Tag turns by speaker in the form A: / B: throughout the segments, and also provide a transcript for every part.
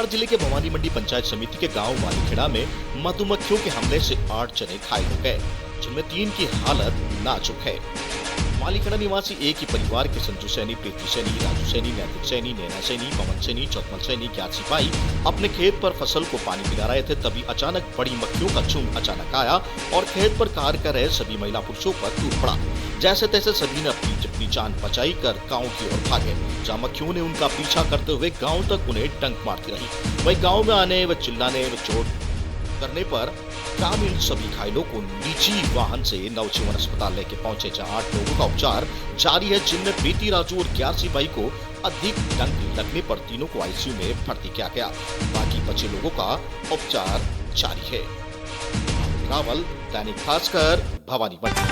A: झालावाड़ जिले के भवानी मंडी पंचायत समिति के गांव वालीखेड़ा में मधुमक्खियों के हमले से 8 जने घायल हो गए, जिनमें 3 की हालत नाजुक है। वालीखेड़ा निवासी एक ही परिवार के संजू सैनी, प्रीति सैनी, राजू सैनी, नैतिक सैनी, नैना सैनी, पवन सैनी, चौथमल सैनी, ज्ञात सिपाही अपने खेत पर फसल को पानी पिला रहे थे, तभी अचानक बड़ी मक्खियों का झुंड अचानक आया और खेत पर कार्य कर रहे सभी महिला पुरुषों पर टूट पड़ा। जैसे तैसे सभी ने अपनी जान बचाई कर गांव की ओर भागे, जहां मक्खियों ने उनका पीछा करते हुए गांव तक उन्हें डंक मारती रही। वही गांव में आने व चिल्लाने व चोट करने पर ग्रामीण सभी घायलों को निजी वाहन से नवजीवन अस्पताल लेके पहुंचे, जहां 8 लोगों का उपचार जारी है, जिनमें प्रीति, राजू और ग्यारसी भाई को अधिक डंक लगने पर तीनों को आईसीयू में भर्ती किया गया। बाकी बचे लोगों का उपचार जारी है। रावल, दैनिक भास्कर, भवानी मंडी।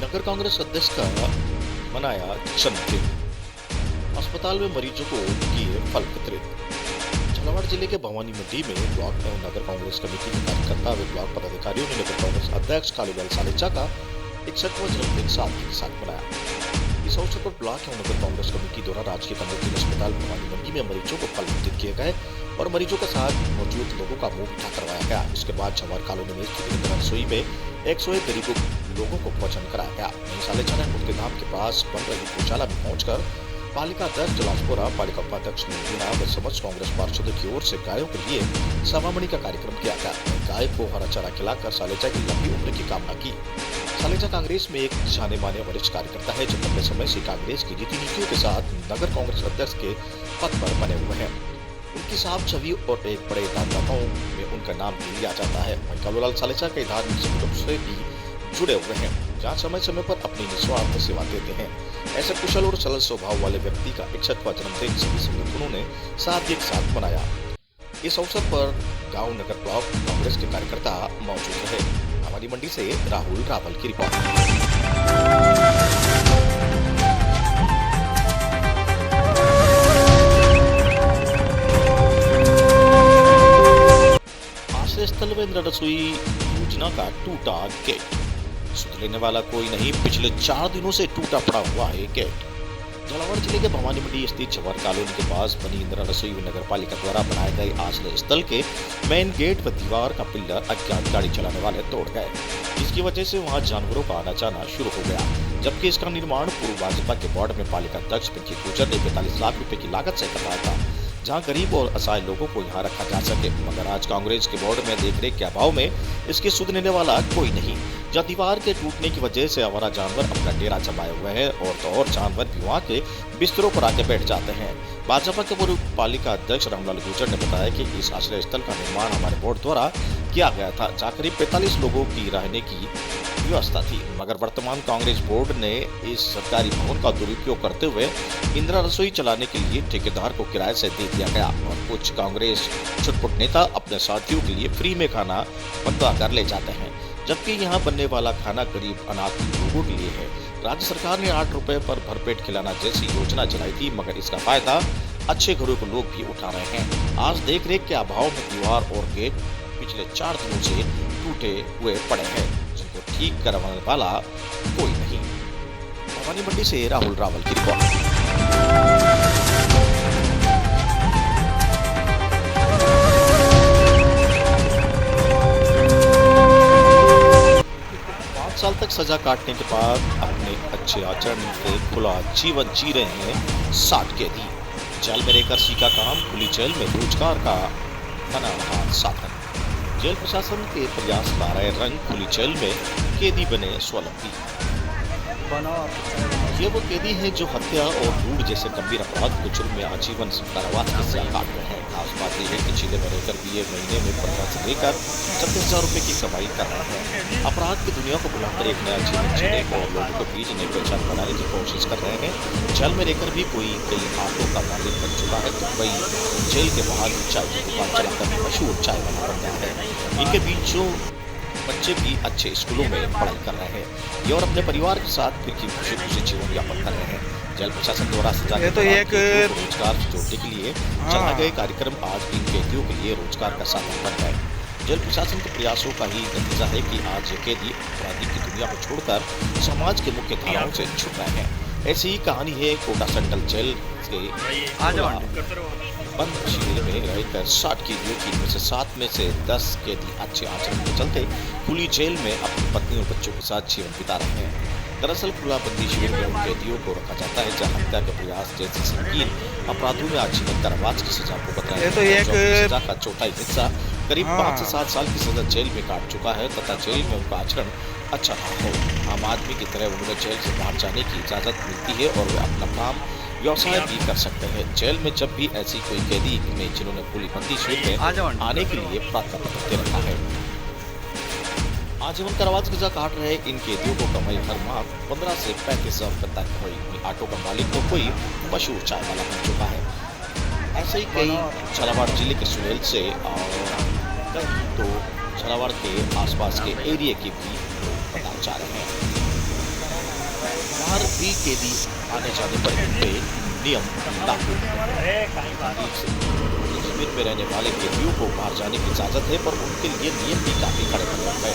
A: नगर कांग्रेस अध्यक्ष का मनाया जन्मदिन, अस्पताल में मरीजों को किए फल वितरित। झालावाड़ जिले के भवानी मंडी में ब्लॉक एवं नगर कांग्रेस कमेटी के कार्यकर्ता व ब्लॉक पदाधिकारियों ने नगर कांग्रेस अध्यक्ष कालूलाल सालेचा का 61वां जन्मदिन सादगी के साथ मनाया। इस अवसर पर ब्लॉक एवं नगर कांग्रेस कमेटी द्वारा राजकीय कमेटी अस्पताल भवानी मंडी में मरीजों को फल वितरित किए गए और मरीजों के साथ मौजूद लोगों का मुंह मीठा करवाया गया। इसके बाद जवाहर कॉलोनी में स्थित रसोई में 101 गरीबों लोगों को भोजन कराया गया। सालेचा ने मुक्ति धाम के पास बन रही गौशाला में पहुंचकर पालिका अध्यक्ष जलाशपुरा, पालिका उपाध्यक्ष निर्गुणा व समस्त कांग्रेस पार्षदों की ओर से गायों के लिए सवामणि का कार्यक्रम किया गया। गाय को हरा चारा खिलाकर सालेचा की लंबी उम्र की कामना की। सालेचा कांग्रेस में एक जाने माने वरिष्ठ कार्यकर्ता है, जो लंबे समय से कांग्रेस की रीति नीतियों के साथ नगर कांग्रेस अध्यक्ष के पद पर बने हुए हैं। उनकी साफ छवि और एक बड़े दानदाताओं में उनका नाम भी लिया जाता है। कालूलाल सालेचा के धार्मिक संगठनों से भी जुड़े हुए हैं, जहाँ समय समय पर अपनी निस्वार्थ सेवा देते हैं। ऐसे कुशल और सरल स्वभाव वाले व्यक्ति का 61वां जन्मदिन सभी संगठनों ने एक साथ मनाया। इस अवसर पर गांव नगर ब्लॉक कांग्रेस के कार्यकर्ता मौजूद रहे। भवानी मंडी से राहुल रावल की रिपोर्ट। आश्रय स्थल में रसोई योजना का टूटा गेट, सुध लेने वाला कोई नहीं, पिछले 4 दिनों से टूटा पड़ा हुआ है गेट। झालावाड़ जिले के भवानी मंडी स्थित जवाहर कॉलोनी के पास बनी इंदिरा रसोई नगर पालिका द्वारा बनाए गए आश्रय स्थल के मेन गेट व दीवार का पिल्लर अज्ञात गाड़ी चलाने वाले तोड़ गए, जिसकी वजह से वहां जानवरों का आना जाना शुरू हो गया। जबकि इसका निर्माण पूर्व भाजपा के वार्ड में पालिका अध्यक्ष पिंकी गुर्जर ने 45 लाख रुपए की लागत से करवाया था, जहां गरीब और असहाय लोगों को यहां रखा जा सके। मगर आज कांग्रेस के बोर्ड में देखरेख के अभाव में इसकी सुध लेने वाला कोई नहीं, जहां दीवार के टूटने की वजह से आवारा जानवर अपना डेरा जमाए हुए हैं और तो और जानवर भी वहां के बिस्तरों पर आके बैठ जाते हैं। भाजपा के पूर्व पालिका अध्यक्ष रामलाल गुर्जर ने बताया कि इस आश्रय स्थल का निर्माण हमारे बोर्ड द्वारा किया गया था, जहाँ करीब 45 लोगों की रहने की व्यवस्था थी। मगर वर्तमान कांग्रेस बोर्ड ने इस सरकारी भवन का दुरुपयोग करते हुए इंदिरा रसोई चलाने के लिए ठेकेदार को किराए से दे दिया गया और कुछ कांग्रेस छुटपुट नेता अपने साथियों के लिए फ्री में खाना बंटवा कर ले जाते हैं, जबकि यहाँ बनने वाला खाना गरीब अनाथ लोगों के लिए है। राज्य सरकार ने 8 रुपए पर भरपेट खिलाना जैसी योजना चलाई थी, मगर इसका फायदा अच्छे घरों के लोग भी उठा रहे हैं। आज देखरेख के अभाव में दीवार और गेट पिछले 4 दिनों से टूटे हुए पड़े हैं, जिनको ठीक करवाने वाला कोई नहीं। भवानी मंडी से राहुल रावल की रिपोर्ट। 5 साल तक सजा काटने के बाद अपने अच्छे आचरण से खुला जीवन जी रहे हैं 60 कैदी। जेल में रहकर सीखा काम, खुली जेल में रोजगार का बना रहा साधन। जेल प्रशासन के प्रयास ला रहे रंग, खुली जेल में कैदी बने स्वावलंबी। ये वो कैदी हैं जो हत्या और लूट जैसे गंभीर अपराध के जुर्म में आजीवन कारावास की सजा काट रहे हैं। खास बात यह है कि जिले में रहकर भी ये महीने में 15 से लेकर 36,000 रुपए की कमाई कर रहे हैं। अपराध की दुनिया को बुलाकर एक नया जीवन जीने और लोगों के बीच नई पहचान बनाने की कोशिश कर रहे हैं। जेल में रहकर भी कोई कई हाथों का मालिक बन चुका है, तो कोई जेल के बाहर चाय की दुकान चलाकर मशहूर चाय बना बन गया है। इनके बीच जो बच्चे भी अच्छे स्कूलों में पढ़ाई कर रहे हैं, ये और अपने परिवार के साथ फिर की खुशी खुशी जीवन यापन कर रहे हैं। जेल प्रशासन द्वारा सजा के रोजगार जोड़ने के लिए चलाए गए कार्यक्रम आज इन कैदियों के लिए रोजगार का साधन बन गए। जेल प्रशासन के प्रयासों का ही नतीजा है कि आज ये कैदी अपराधी की दुनिया को छोड़कर समाज के मुख्य धाराओं से छूट रहे हैं। ऐसी ही कहानी है कोटा सेंट्रल जेल के बंद शिविर में रहकर 60 कैदियों की इनमें से 7 में से 10 कैदी अच्छे आचरण के चलते खुली जेल में अपनी पत्नी और बच्चों के साथ जीवन बिता रहे हैं। दरअसल खुला बंदी शिविर में उन कैदियों को रखा जाता है जहां हत्या के प्रयास जैसे संगीन अपराधों में आजीवन कारावास की सजा को बताया सजा का चौथाई हिस्सा करीब 5 से 7 साल की सजा जेल में काट चुका है तथा जेल में उनका आचरण अच्छा रहा हो। आम आदमी की तरह उन्हें जेल से बाहर जाने की इजाजत मिलती है और वे अपना काम व्यवसाय भी कर सकते हैं। जेल में जब भी ऐसी कोई कैदी में जिन्होंने खुली बंदी शिविर में आने के लिए प्रार्थना पत्र दे रखा है। आजीवन कारावास की सजा काट रहे इन कैदियों को कमाई हर माह 15 से 35,000 रुपए तक हुई। ऑटो का मालिक तो कोई मशहूर चाय वाला बन चुका है। ऐसे ही कई झालावाड़ जिले के सुहेल से और कई तो झालावाड़ के आसपास के एरिया के भी लोग बताए जा रहे हैं। बाहर भी कैदी आने जाने पर इन पे नियम लागू शिविर में रहने वाले कैदियों को बाहर जाने की इजाजत है पर उनके लिए नियम भी काफी कड़े बने हुए हैं।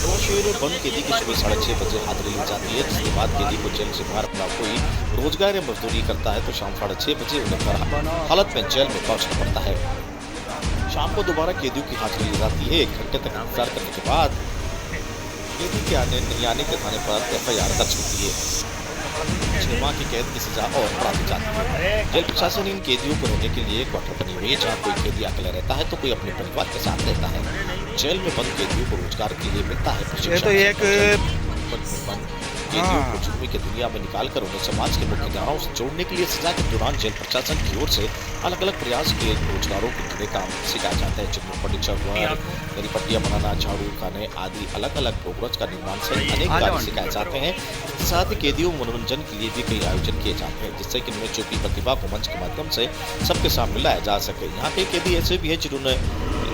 A: तो शिविर में बंद कैदी की सुबह 6:30 बजे हाजिरी ली जाती है जिसके बाद कैदी को जेल से बाहर अपना कोई रोजगार या मजदूरी करता है तो शाम 6:30 बजे उन्हें हालत में जेल में पहुंचना पड़ता है। शाम को दोबारा कैदियों की हाजिरी ली जाती है। 1 घंटे तक इंतजार करने के बाद कैदी के नहीं आने के थाने पर FIR दर्ज होती है। 6 माह की कैद की सजा और बढ़ा दी जाती है। जेल प्रशासन इन कैदियों को रहने के लिए क्वार्टर बनी हुई है जहाँ कोई कैदी अकेला रहता है तो कोई अपने परिवार के साथ रहता है। जेल में बंद कैदियों को रोजगार के लिए मिलता है कैदियों को जुर्मी की दुनिया में निकालकर उन्हें समाज के मुख्य धाराओं से जोड़ने के लिए सजा के दौरान जेल प्रशासन की ओर से अलग अलग प्रयास किए रोजगारों के जुड़े काम सिखाया जाता है जिनमें फर्नीचर वर्क, नई पट्टियां बनाना, झाड़ू खाने आदि अलग अलग प्रोग्रेस का निर्माण सहित अनेक कार्य सिखाए जाते हैं। इसके साथ ही कैदियों मनोरंजन के लिए भी कई आयोजन किए जाते हैं जिससे कि उनमें जो भी प्रतिभा को मंच के माध्यम से सबके सामने लाया जा सके। यहाँ के कैदी ऐसे भी है जिन्होंने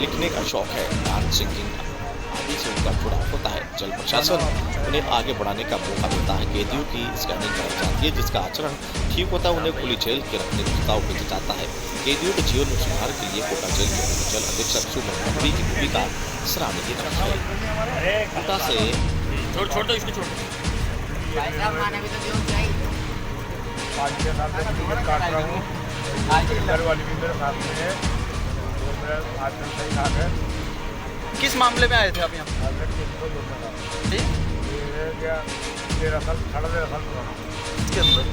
A: लिखने का शौक है, डांस, सिंगिंग आदि से उनका जुड़ाव होता है। जेल प्रशासन उन्हें आगे बढ़ाने का मौका देता है। कैदियों की स्कैनिंग कराई जाती है जिसका आचरण ठीक होता है उन्हें खुली जेल के रखने का प्रस्ताव भेजा जाता है। कैदियों के जीवन में सुधार के लिए कोटा जेल के जेल अधीक्षक सुमन की भूमिका सराहनीय है। कोटा से
B: किस मामले में आए थे आप यहाँ?
C: 13 साल 13.5 साल पुराना
B: इसके अंदर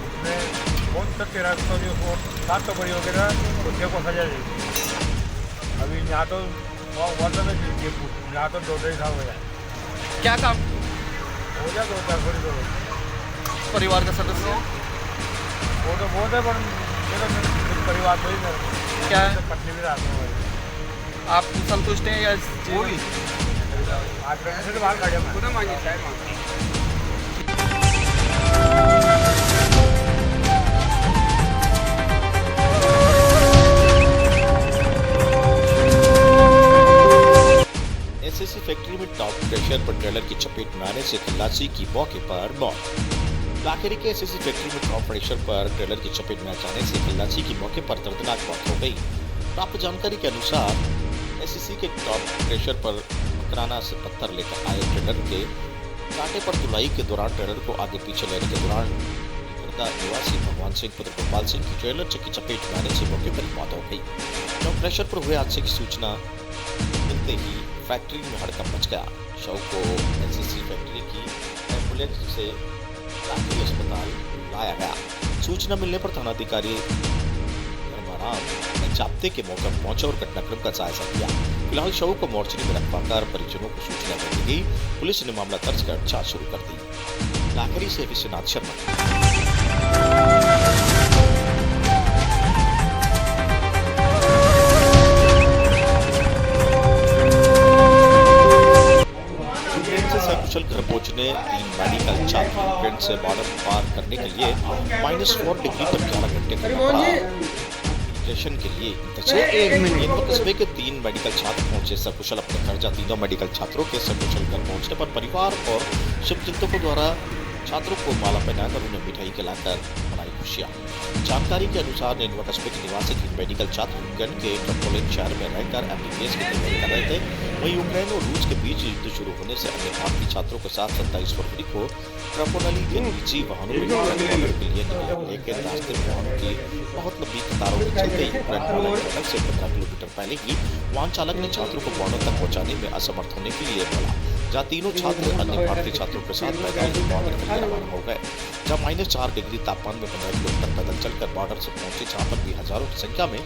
C: उसमें कौन सा 13 7 तो बड़ी हो गया तो 6 को सजा दी। अभी यहाँ तो यहाँ तो 2-2.5 साल हो जाए।
B: क्या काम
C: हो जाए 2-4 थोड़ी तो
B: परिवार का सदस्य
C: वो तो बहुत है पर मेरा परिवार तो ही मेरा
B: क्या है?
C: पत्नी भी रहती है।
B: आप संतुष्ट हैं या
C: आज से बाहर गाड़ियाँ
A: SSC फैक्ट्री में टॉप प्रेशर पर ट्रेलर की चपेट में आने से खल्लासी की मौके पर मौत। लाखेरी के SSC फैक्ट्री में टॉप प्रेशर पर ट्रेलर की चपेट में आ जाने से खल्लासी की मौके पर दर्दनाक मौत हो गई। प्राप्त जानकारी के अनुसार SSC के टॉप प्रेशर पर मकराना से पत्थर लेकर आए ट्रेलर के कांटे पर धुलाई के दौरान ट्रेलर को आगे पीछे लेने के दौरान निवासी भगवान सिंह पुत्र गोपाल सिंह की ट्रेलर की चपेट में आने से मौके पर मौत हो गई। टॉप प्रेशर पर हुए हादसे की सूचना मिलते ही फैक्ट्री में हड़कंप मच गया। शव को SSC फैक्ट्री की एम्बुलेंस से लाखेरी अस्पताल लाया गया। सूचना मिलने पर थानाधिकारी जाब्ते के मौके पर पहुंचा और घटनाक्रम का जायजा लिया। फिलहाल शव को मोर्चरी में रखवाकर परिजनों को सूचना दे दी गई। पुलिस ने मामला दर्ज कर जांच शुरू कर दी। लाखेरी से विश्वनाथ शर्मा। सकुशल घर पहुंचने 3 मेडिकल छात्र यूक्रेन से बॉर्डर पार करने के लिए -4 डिग्री पर 11 घंटे करना पड़ा। के लिए कस्बे के 3 मेडिकल छात्र पहुंचे सकुशल अपने घर। जा तीनों मेडिकल छात्रों के सकुशल घर पहुंचने पर परिवार और शुभचिंतकों द्वारा छात्रों को माला पहनाकर उन्हें मिठाई खिलाकर मनाई खुशियां। जानकारी के अनुसार नेनवा कस्बे के निवासी 3 मेडिकल छात्र यूक्रेन के ट्रपोलिन शहर में रहकर एमबीबीएस की तैयारी कर रहे थे। वहीं यूक्रेन और रूस के बीच युद्ध शुरू होने से अन्य भारतीय छात्रों के साथ 27 फरवरी को ट्रपोली के निजी वाहनों में यूक्रेन बॉर्डर के लिए निकले, लेकिन रास्ते में वाहनों की बहुत लंबी कतारों में चलते यूक्रेन बॉर्डर से 15 किलोमीटर पहले ही वाहन चालक ने छात्रों को बॉर्डर तक पहुंचाने में असमर्थ होने के लिए बोला, जहाँ तीनों छात्र अन्य भारतीय छात्रों के साथ पैदल बॉर्डर के लिए रवाना हो गए। जब -4 डिग्री तापमान में 15 किलोमीटर पैदल चलकर बॉर्डर से पहुंचे, जहां पर भी हजारों की संख्या में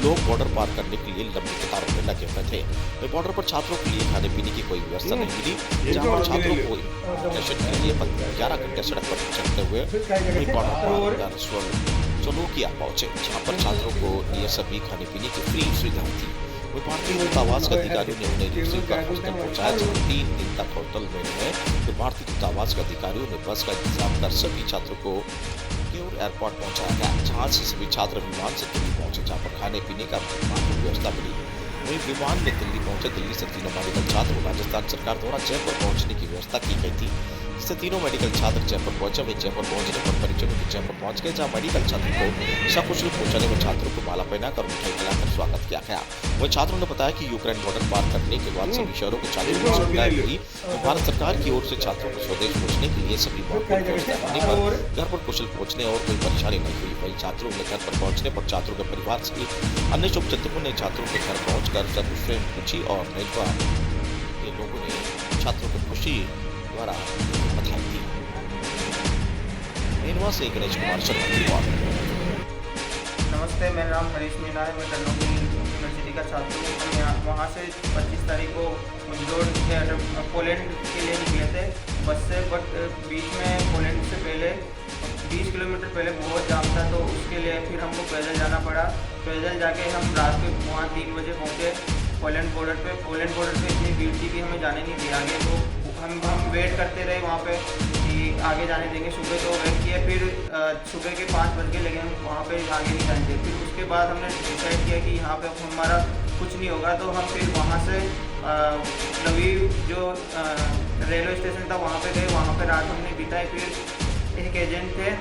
A: लोग बॉर्डर पार करने के लिए लंबी कतारों में लगे हुए थे। वहीं बॉर्डर पर छात्रों के लिए खाने पीने की कोई व्यवस्था नहीं मिली, जहां पर छात्रों को इंटर्नशिप के लिए 11 घंटे सड़क पर चलते हुए बॉर्डर पर सोलोकिया पहुंचे, जहां पर छात्रों को लिए सभी खाने पीने की फ्री सुविधाएं थी। वही भारतीय दूतावास के अधिकारियों ने उन्हें रिसीव कर हॉस्टल पहुंचाया, जहां 3 दिन तक होटल में रहे। तो भारतीय दूतावास के अधिकारियों ने बस का इंतजाम कर सभी छात्रों को केवल एयरपोर्ट पहुंचाया गया, जहां से सभी छात्र विमान से दिल्ली पहुंचे, जहां पर खाने पीने का व्यवस्था मिली। वही विमान में दिल्ली पहुंचे, दिल्ली से तीनों मेडिकल छात्र को राजस्थान सरकार द्वारा जयपुर पहुंचने की व्यवस्था की गई थी, जिससे तीनों मेडिकल छात्र जयपुर पहुंचे। वे जयपुर पहुंचने पर परिजनों के जयपुर पहुंच गए, जहां मेडिकल छात्रों को सकुशल पहुंचाने में छात्रों को माला पहनाकर मिठाई खिलाकर स्वागत किया गया। वही छात्रों ने बताया कि यूक्रेन बॉर्डर पार करने के बाद सभी शहरों के छात्रों को सुविधा मिली। भारत सरकार की ओर से छात्रों को स्वदेश पहुंचने के लिए सभी व्यवस्था करने पर घर पर कुशल पहुंचने और कोई परेशानी नहीं हुई। वही छात्रों के घर पर पहुंचने पर छात्रों के परिवार सहित अन्य शुभचिंतकों ने छात्रों के घर पहुंचकर सब पूछी और नेनवा के लोगों ने छात्रों को खुशी द्वारा बधाई दी। नेनवा से गणेश कुमार शर्मा की रिपोर्ट।
D: नमस्ते, मेरा नाम हरीश मीना है। मैं टर्नोली यूनिवर्सिटी का छात्र हूँ। हम यहाँ वहाँ से 25 तारीख को मुजरोड पोलैंड के लिए निकले थे बस से, बट बीच में पोलैंड से पहले 20 किलोमीटर पहले बहुत जाम था, तो उसके लिए फिर हमको पैदल जाना पड़ा। पैदल जाके हम रात में वहाँ 3 बजे पहुँचे पोलैंड बॉर्डर पे। पोलैंड बॉर्डर पे इतनी भीड़ थी कि हमें जाने नहीं दिया आगे, तो हम वेट करते रहे वहाँ पे कि आगे जाने देंगे। सुबह तो वेट किया, फिर सुबह के 5 बज के लगे हम वहाँ पे आगे नहीं जाने देते। फिर उसके बाद हमने डिसाइड किया कि यहाँ पे हमारा कुछ नहीं होगा, तो हम फिर वहाँ से लवीव जो रेलवे स्टेशन था वहाँ पे गए। वहाँ पे रात हमने बिताई। फिर एक एजेंट थे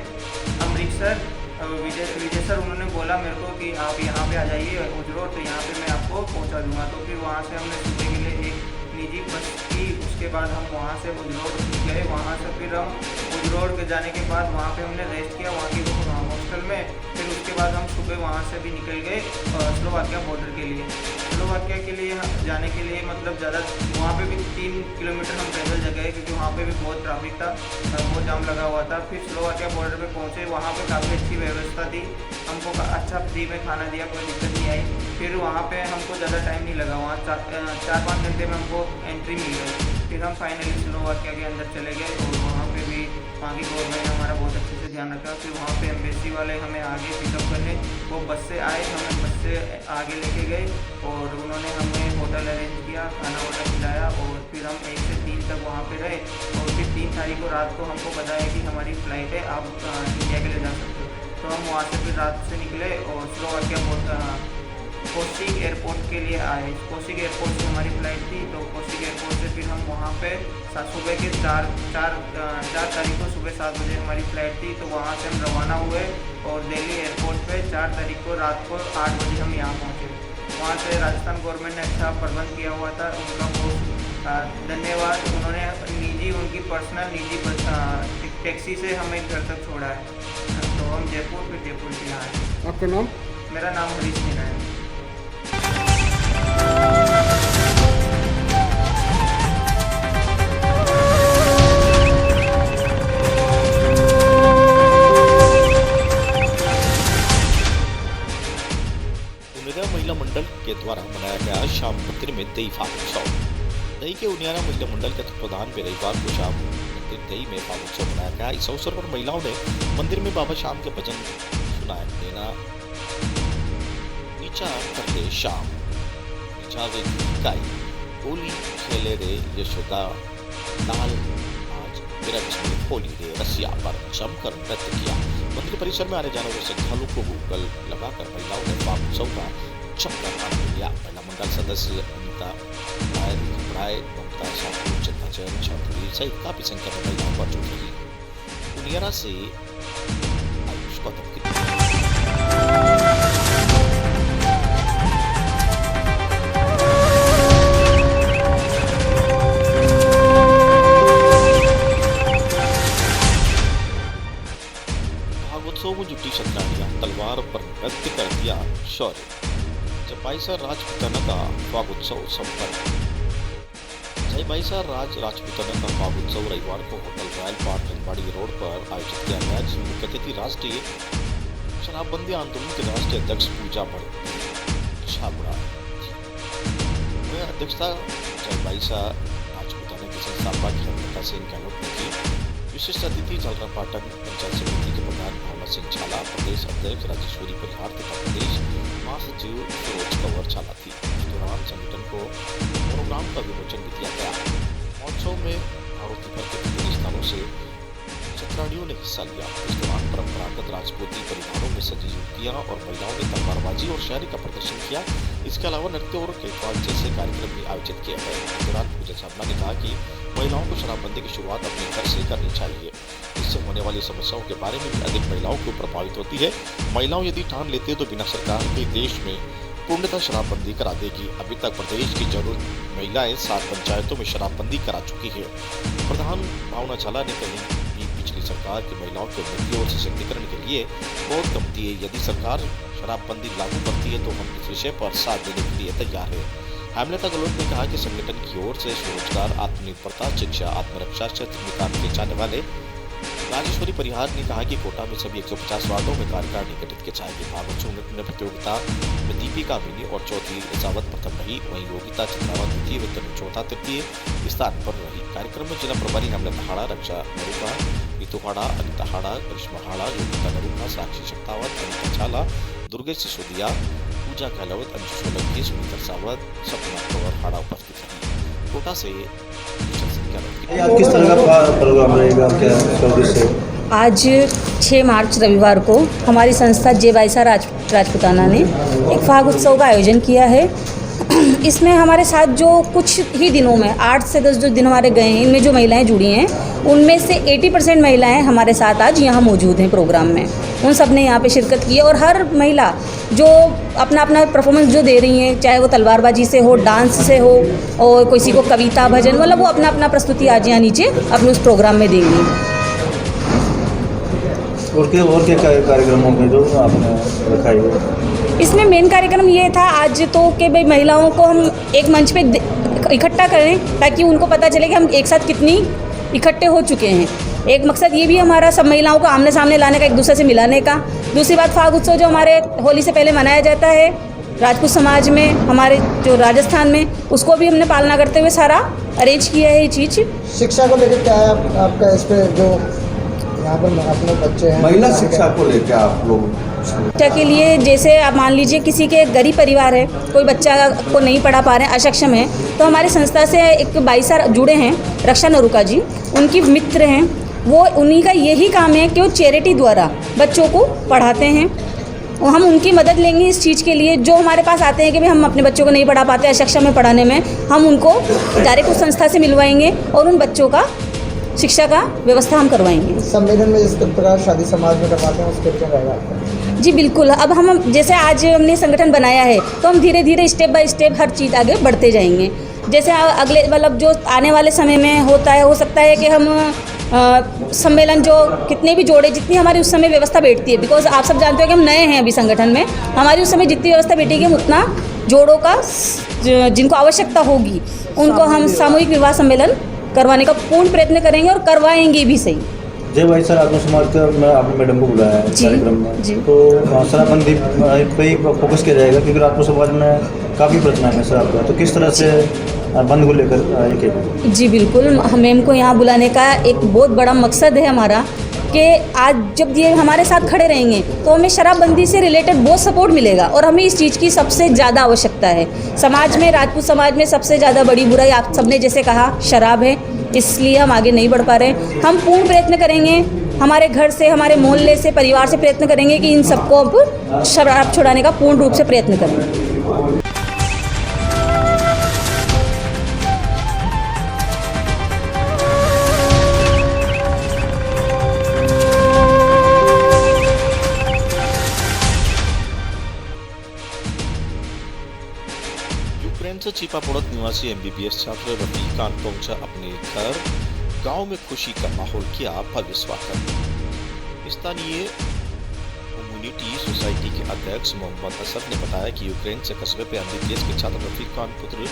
D: अमृतसर विजय सर, उन्होंने बोला मेरे को कि आप यहाँ पे आ जाइए उजरोड, तो यहाँ पे मैं आपको पहुँचा दूँगा। तो फिर वहाँ से हमने सुबह के लिए एक निजी बस की। उसके बाद हम वहाँ से उजरोड गए। वहाँ से फिर हम उजरोड के जाने के बाद वहाँ पे हमने रेस्ट किया वहाँ की हॉस्टल में। फिर उसके बाद हम सुबह वहाँ से भी निकल गए स्लोवाकिया बॉर्डर के लिए। स्लोवाकिया के लिए जाने के लिए मतलब ज़्यादा वहाँ पे भी 3 किलोमीटर हम पैदल गए, क्योंकि वहाँ पे भी बहुत ट्रैफिक था, बहुत जाम लगा हुआ था। फिर स्लोवाकिया बॉर्डर पे पहुँचे, वहाँ पे काफ़ी अच्छी व्यवस्था थी, हमको अच्छा फ्री में खाना दिया, कोई दिक्कत नहीं आई। फिर वहाँ पे हमको ज़्यादा टाइम नहीं लगा, वहाँ 4-5 घंटे में हमको एंट्री मिल गई। फिर हम फाइनली स्लोवाकिया के अंदर चले गए और वहाँ पे भी वहाँ की गवर्नमेंट ने हमारा बहुत अच्छे से ध्यान रखा। फिर वहाँ पे एम्बेसी वाले हमें आगे पिकअप करने वो बस से आए, हमें बस से आगे लेके गए और उन्होंने हमें होटल अरेंज किया, खाना वाना खिलाया और फिर हम 1 से 3 तक वहाँ पे रहे। और फिर 3 तारीख को रात को हमको बताया कि हमारी फ़्लाइट है, आप इंडिया के लिए जा सकते हो। तो हम वहाँ से फिर रात से निकले और स्लोवाकिया कोशिक एयरपोर्ट के लिए आए। कोशिक एयरपोर्ट से हमारी फ़्लाइट थी, तो कोशिक एयरपोर्ट से फिर हम वहाँ पे सुबह के 4 तारीख को सुबह 7 बजे हमारी फ़्लाइट थी, तो वहाँ से हम रवाना हुए और दिल्ली एयरपोर्ट पे 4 तारीख को रात को 8 बजे हम यहाँ पहुँचे। वहाँ से राजस्थान गवर्नमेंट ने अच्छा प्रबंध किया हुआ था, उनका बहुत धन्यवाद। उन्होंने उनकी पर्सनल निजी टैक्सी से हमें घर तक छोड़ा है। तो हम जयपुर फिर जयपुर से यहाँ आए।
E: आपका नाम?
D: मेरा नाम हरीश मीना है।
A: महिला मंडल के द्वारा मनाया गया शाम मंदिर में दही फागोत्सव। दही के उनियारा महिला मंडल के तत्वाधान में रविवार को शाम मंदिर दही में फागोत्सव मनाया गया। इस अवसर पर महिलाओं ने मंदिर में बाबा शाम के भजन सुनाए। लेना नीचा कर ले शाम नीचा वे गाई होली खेले रे यशोदा लाल आज विरक्ष में होली रे रसिया पर जमकर नृत्य किया। मंदिर परिसर में आने जाने वाले श्रद्धालुओं को गूगल लगाकर महिलाओं ने फागोत्सव का जमकर आनंद लिया। महिला मंडल सदस्य अनिता राय, ममता साहू, चंदा जैन, चौधरी सहित काफी संख्या में महिलाओं पर जुट रही। दुनियारा से गौतम की रिपोर्ट। भागोत्सव में जुटी शतरानियां तलवार पर नृत्य कर दिया शौर्य। जयबाईसा राजपूताना का भागोत्सव संपन्न। जयबाईसा राजपूताना का भागोत्सव रविवार को होटल रॉयल पार्क रंगवाड़ी रोड पर आयोजित किया गया, जिसमें मुख्य अतिथि राष्ट्रीय शराबबंदी आंदोलन के राष्ट्रीय अध्यक्ष पूजा छाबड़ा की अध्यक्षता जयबाईसा राजपूताना के संस्थापक हेमलता सिंह गहलोत ने की। विशिष्ट अतिथि जलरा पाटन पंचायत समिति के प्रधान मोहम्मद सिंह झाला, प्रदेश अध्यक्ष राजेश्वरी परिहार तथा प्रदेश महासचिव फिरोज कंवर झाला थी। इस दौरान संगठन को मोनोग्राम का विमोचन भी किया गया। महोत्सव में भारत भर के विभिन्न स्थानों से शतरानियों ने हिस्सा लिया। इस दौरान परंपरागत राजपूती परिवारों में सजी युवतियां और महिलाओं ने तलवारबाजी और शायरी का प्रदर्शन किया। इसके अलावा नृत्य और केकवाद जैसे कार्यक्रम भी आयोजित किए गए। इस दौरान पूजा छाबड़ा ने कहा कि महिलाओं को शराबबंदी की शुरुआत अपने घर से करनी चाहिए। इससे होने वाली समस्याओं के बारे में भी अधिक महिलाओं को प्रभावित होती है। महिलाओं यदि ठान लेती है तो बिना सरकार के देश में पूर्णतः शराबबंदी करा देगी। अभी तक प्रदेश की जरूर महिलाएं 7 पंचायतों में शराबबंदी करा चुकी है। प्रधान भावना झाला ने कही कि पिछली सरकार की महिलाओं की उन्नति और सशक्तिकरण के लिए बहुत कम थी। यदि सरकार शराबबंदी लागू करती है तो हम इस विषय पर साथ देने के लिए तैयार है। हेमलता गहलोत ने कहा कि संगठन की ओर से स्वरोजगार, आत्मनिर्भरता, शिक्षा, आत्मरक्षा क्षेत्र में काम किए जाने वाले राजेश्वरी परिहार ने कहा कि कोटा में सभी 150 वार्डों में कार्यकारिणी गठित की जाएगी। भागोत्सव नृत्य प्रतियोगिता में दीपिका मिनी और चौथी रजावत प्रथम रही, वहीं योगिता चंद्रावत द्वितीय व तनु चौथा तृतीय स्थान पर रही। कार्यक्रम में जिला प्रभारी हेमलता हाड़ा, रक्षा नरूका, नीतू हाड़ा, अनिता हाड़ा, करिश्मा हाड़ा, योगिता नरूका, साक्षी शक्तावत, अनिता झाला, दुर्गेश सिसोदिया, पूजा गहलोत, अंशु सोलंकी, सुनीता सावत, सपना कंवर हाड़ा उपस्थित रही। कोटा से
E: आज किस तरह का प्रोग्राम रहेगा, क्या उद्देश्य?
F: आज 6 मार्च रविवार को हमारी संस्था जयबाईसा राजपूताना ने एक फाग उत्सव का आयोजन किया है। इसमें हमारे साथ जो कुछ ही दिनों में 8 से 10 जो दिन हमारे गए हैं, इनमें जो महिलाएं जुड़ी हैं उनमें से 80% महिलाएं हमारे साथ आज यहाँ मौजूद हैं प्रोग्राम में। उन सब ने यहाँ पे शिरकत की है और हर महिला जो अपना अपना परफॉर्मेंस जो दे रही हैं, चाहे वो तलवारबाजी से हो, डांस से हो और किसी को कविता भजन, मतलब वो अपना अपना प्रस्तुति आज यहाँ नीचे अपने उस प्रोग्राम में देंगी।
E: और क्या कार्यक्रम होंगे जो आपने रखा है?
F: इसमें मेन कार्यक्रम ये था आज तो कि भाई महिलाओं को हम एक मंच पे इकट्ठा करें ताकि उनको पता चले कि हम एक साथ कितनी इकट्ठे हो चुके हैं। एक मकसद ये भी हमारा सब महिलाओं को आमने सामने लाने का, एक दूसरे से मिलाने का। दूसरी बात, फाग उत्सव जो हमारे होली से पहले मनाया जाता है राजपूत समाज में, हमारे जो राजस्थान में, उसको भी हमने पालना करते हुए सारा अरेंज किया है ये चीज़।
G: शिक्षा को लेकर क्या है आपका इस पर, जो यहाँ पर अपने बच्चे हैं
E: महिला शिक्षा को लेकर आप लोग
F: शिक्षा के लिए, जैसे आप मान लीजिए किसी के गरीब परिवार है, कोई बच्चा को नहीं पढ़ा पा रहे हैं, अक्षम है, तो हमारी संस्था से एक बाईसा जुड़े हैं, रक्षा नरूका जी, उनकी मित्र हैं वो, उन्हीं का यही काम है कि वो चैरिटी द्वारा बच्चों को पढ़ाते हैं और हम उनकी मदद लेंगे इस चीज़ के लिए। जो हमारे पास आते हैं कि भाई हम अपने बच्चों को नहीं पढ़ा पाते, अक्षम में पढ़ाने में, हम उनको डायरेक्ट उस संस्था से मिलवाएंगे और उन बच्चों का शिक्षा का व्यवस्था हम करवाएंगे।
G: सम्मेलन में जिस प्रकार शादी समाज में करवाते हैं उसके क्या रहेगा?
F: जी बिल्कुल। अब हम जैसे आज हमने संगठन बनाया है तो हम धीरे धीरे स्टेप बाय स्टेप हर चीज़ आगे बढ़ते जाएंगे। जैसे अगले मतलब जो आने वाले समय में होता है, हो सकता है कि हम सम्मेलन जो कितने भी जोड़े, जितनी हमारी उस समय व्यवस्था बैठती है, बिकॉज आप सब जानते हो कि हम नए हैं अभी संगठन में, हमारी उस समय जितनी व्यवस्था बैठेगी हम उतना जोड़ों का जिनको आवश्यकता होगी उनको हम सामूहिक विवाह सम्मेलन करवाने का पूर्ण प्रयत्न करेंगे और करवाएंगे भी सही।
E: जयबाईसा राजपूत समाज का मैं आपने मैडम को बुलाया है कार्यक्रम में, तो शराबबंदी पे ही फोकस किया जाएगा क्योंकि राजपूत समाज में काफ़ी प्रचलन है शराब का, तो किस तरह से बंद को लेकर
F: जी बिल्कुल, मैम को यहाँ बुलाने का एक बहुत बड़ा मकसद है हमारा कि आज जब ये हमारे साथ खड़े रहेंगे तो हमें शराबबंदी से रिलेटेड बहुत सपोर्ट मिलेगा और हमें इस चीज़ की सबसे ज़्यादा आवश्यकता है। समाज में, राजपूत समाज में सबसे ज़्यादा बड़ी बुराई आप सबने जैसे कहा शराब है, इसलिए हम आगे नहीं बढ़ पा रहे। हम पूर्ण प्रयत्न करेंगे, हमारे घर से, हमारे मोहल्ले से, परिवार से प्रयत्न करेंगे कि इन सबको अब शराब छुड़ाने का पूर्ण रूप से प्रयत्न करें।
A: से छिपापुड़त निवासी MBBS छात्र रफीक खान पहुंचा अपने घर। गांव में खुशी का माहौल किया भव्य स्वागत। स्थानीय कम्युनिटी सोसाइटी के अध्यक्ष मोहम्मद असद ने बताया कि यूक्रेन से कस्बे पे MBBS के छात्र रफीक खान पुत्र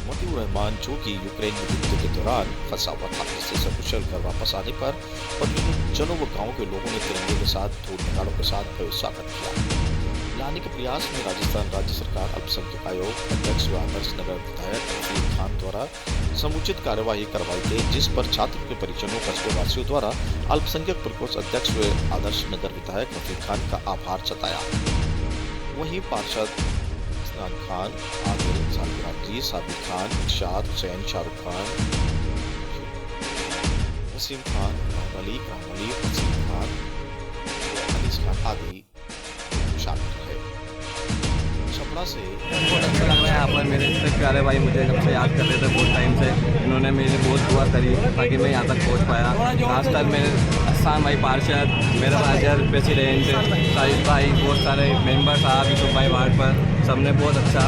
A: मतीउर रहमान, जो कि यूक्रेन में युद्ध के दौरान फंसा हुआ था, जिससे सकुशल घर वापस आने पर परिजनों व गाँव के लोगों ने तिरंगे के साथ धूल नगाड़ों के साथ भव्य स्वागत किया। लाने के प्रयास में राजस्थान राज्य सरकार अल्पसंख्यक आयोग अध्यक्ष व आदर्श नगर विधायक रफीक खान द्वारा समुचित कार्यवाही करवाई गई, जिस पर छात्र के परिजनों कस्बे वासियों द्वारा अल्पसंख्यक प्रकोष्ठ अध्यक्ष व आदर्श नगर विधायक रफीक खान का आभार जताया। वहीं पार्षद इस्नान खान, आदिल, सालगिराजी, साबिर खान, इरशाद हुसैन, शाहरुख खान, वसीम खान, रामली, वसीम खान, अनीस खान आदि शामिल है। छपड़ा से
B: बहुत अच्छा लग रहा है यहाँ पर। मेरे इतने प्यारे भाई मुझे जब से याद कर रहे थे बहुत टाइम से, इन्होंने मेरी बहुत दुआ करी ताकि मैं यहाँ तक पहुँच पाया। खासकर मेरे अस्साम भाई पार्षद, मेरा राजर प्रेसिडेंट, साहिब भाई, बहुत सारे मेंबर साहब, यूसुफ भाई वार्ड पर, सबने बहुत अच्छा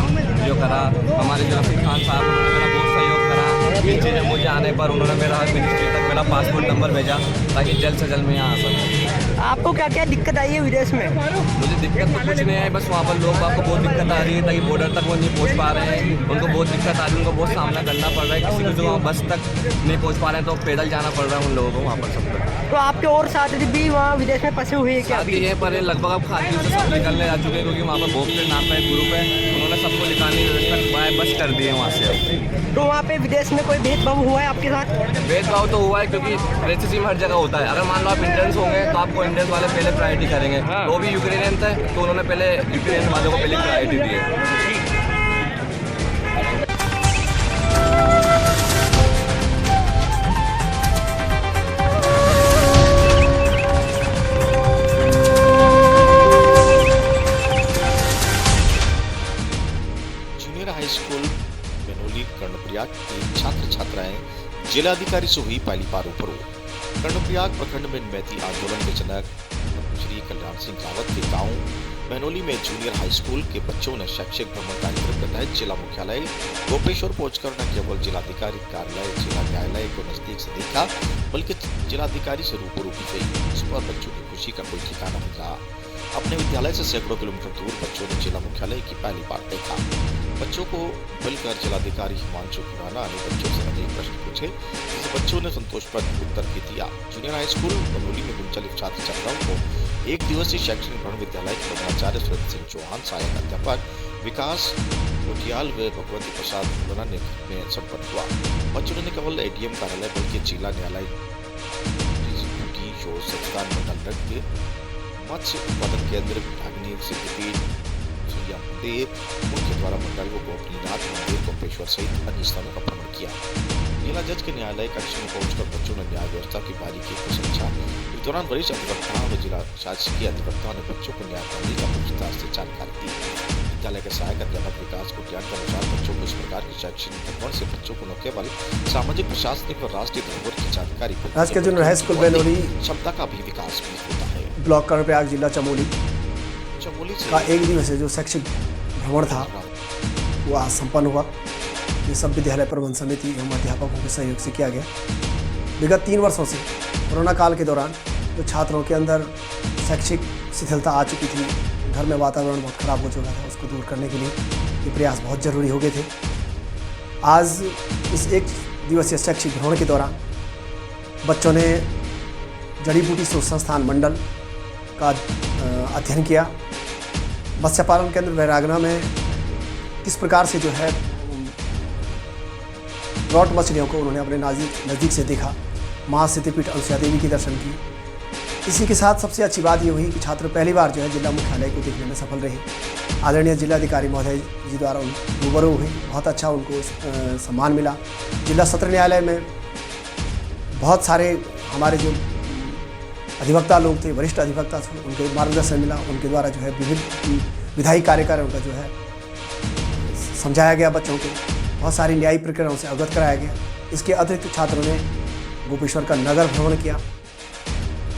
B: जो करा। हमारे जो रफीक खान साहब, उन्होंने मेरा बहुत सहयोग करा। नीचे मुझे आने पर उन्होंने मेरा मिनिस्ट्री तक मेरा पासपोर्ट नंबर भेजा ताकि जल्द से जल्द मैं यहाँ आ सकूँ।
G: आपको क्या क्या दिक्कत आई है विदेश में?
B: मुझे दिक्कत तो कुछ नहीं है, बस वहाँ पर लोग आपको बहुत दिक्कत आ रही है ताकि बॉर्डर तक वो नहीं पहुँच पा रहे हैं। उनको बहुत दिक्कत आ रही है, उनको बहुत सामना करना पड़ रहा है। किसी को जो वहाँ बस तक नहीं पहुँच पा रहे हैं तो पैदल जाना पड़ रहा है उन लोगों को वहाँ पर सब तक।
G: तो आपके और साथी भी वहाँ विदेश में फंसे हुए हैं क्या?
B: साथ ये पर लगभग अब खाती से सब निकलने आ चुके हैं, क्योंकि वहाँ पर भोपले नाम का एक ग्रुप है, उन्होंने सबको निकालने की व्यवस्था बाय बस कर दी है वहाँ से।
G: तो वहाँ पे विदेश में कोई भेदभाव हुआ है आपके साथ?
B: भेदभाव तो हुआ है, क्योंकि रेसिज्म हर जगह होता है। अगर मान लो आप इंडियंस होंगे तो आपको इंडियंस वाले पहले प्रायोरिटी करेंगे, वो भी यूक्रेनियन थे तो उन्होंने पहले यूक्रेन वालों को पहले प्रायोरिटी दी है।
A: जूनियर हाई स्कूल बेनोली कर्णप्रयाग के छात्र छात्राएं जिलाधिकारी से हुई पहली बार रूबरू। कर्णप्रयाग प्रखंड में मैती आंदोलन के जनक श्री कल्याण सिंह रावत के गांव बेनोली में जूनियर हाई स्कूल के बच्चों ने शैक्षिक भ्रमण कार्यक्रम के तहत जिला मुख्यालय गोपेश्वर पहुंचकर न केवल जिलाधिकारी कार्यालय, जिला न्यायालय को नजदीक से देखा, बल्कि जिलाधिकारी से रूबरू भी गई। इस पर बच्चों की खुशी का कोई ठिकाना नहीं रहा। अपने विद्यालय से सैकड़ों किलोमीटर दूर बच्चों ने जिला मुख्यालय की पहली बार देखा। बच्चों को मिलकर जिलाधिकारी हिमांशु खुराना ने बच्चों से अनेक प्रश्न पूछे, जिसे बच्चों ने संतोषप्रद उत्तर भी दिया। जूनियर हाई स्कूल बनोली में संचालित छात्र छात्राओं को एक दिवसीय शैक्षणिक भ्रमण विद्यालय के प्रधानाचार्य सुरेंद्र सिंह चौहान, सहायक अध्यापक विकास कोटियाल व भगवती प्रसाद मुलाना ने संपन्न हुआ। बच्चों ने केवल ADM कार्यालय बल्कि जिला न्यायालय, संस्थान मंडल नृत्य, मत्स्य उत्पादन केंद्र, भागनी सिद्धपीठ, मुख्य द्वारा मंडल को गोपनीनाथ मंदिर, गोपेश्वर सहित अन्य स्थानों का भ्रमण किया। जिला जज के न्यायालय कक्ष में पहुंचकर बच्चों ने न्याय व्यवस्था की बारीकी को समझा। इस दौरान वरिष्ठ अधिवक्ताओं व जिला शासकीय अधिवक्ताओं ने बच्चों को न्याय प्रणाली का विस्तार से जानकारी दी। विद्यालय के सहायक अध्यापक विकास कोटियाल के अनुसार बच्चों को इस प्रकार की शैक्षणिक भ्रमण से बच्चों को न केवल सामाजिक, प्रशासनिक और राष्ट्रीय धरोहर की जानकारी क्षमता का भी विकास भी होता है।
G: ब्लॉक कर्णप्रयाग जिला चमोली
A: से
G: का एक दिवसीय जो शैक्षिक भ्रमण था वो आज संपन्न हुआ। ये सब विद्यालय प्रबंधन समिति एवं अध्यापकों के सहयोग से किया गया। विगत 3 वर्षों से कोरोना काल के दौरान जो छात्रों के अंदर शैक्षिक शिथिलता आ चुकी थी, घर में वातावरण बहुत खराब हो चुका था, उसको दूर करने के लिए ये प्रयास बहुत ज़रूरी हो गए थे। आज इस एक दिवसीय शैक्षिक भ्रमण के दौरान बच्चों ने जड़ी बूटी शोध संस्थान मंडल का अध्ययन किया। मत्स्य पालन केंद्र वैरागना में किस प्रकार से जो है ट्रॉट मछलियों को उन्होंने अपने नज़दीक से देखा। माँ सिद्धपीठ अनुसुया देवी के दर्शन किए। इसी के साथ सबसे अच्छी बात ये हुई कि छात्र पहली बार जो है जिला मुख्यालय को देखने में सफल रहे। आदरणीय जिलाधिकारी महोदय जी द्वारा रूबरू हुई, बहुत अच्छा उनको सम्मान मिला। जिला सत्र न्यायालय में बहुत सारे हमारे जो अधिवक्ता लोग थे, वरिष्ठ अधिवक्ता थे, उनके मार्गदर्शन मिला। उनके द्वारा जो है विभिन्न विधायी कार्यक्रमों का जो है समझाया गया, बच्चों को बहुत सारी न्यायिक प्रक्रियाओं से अवगत कराया गया। इसके अतिरिक्त छात्रों ने गोपेश्वर का नगर भ्रमण किया।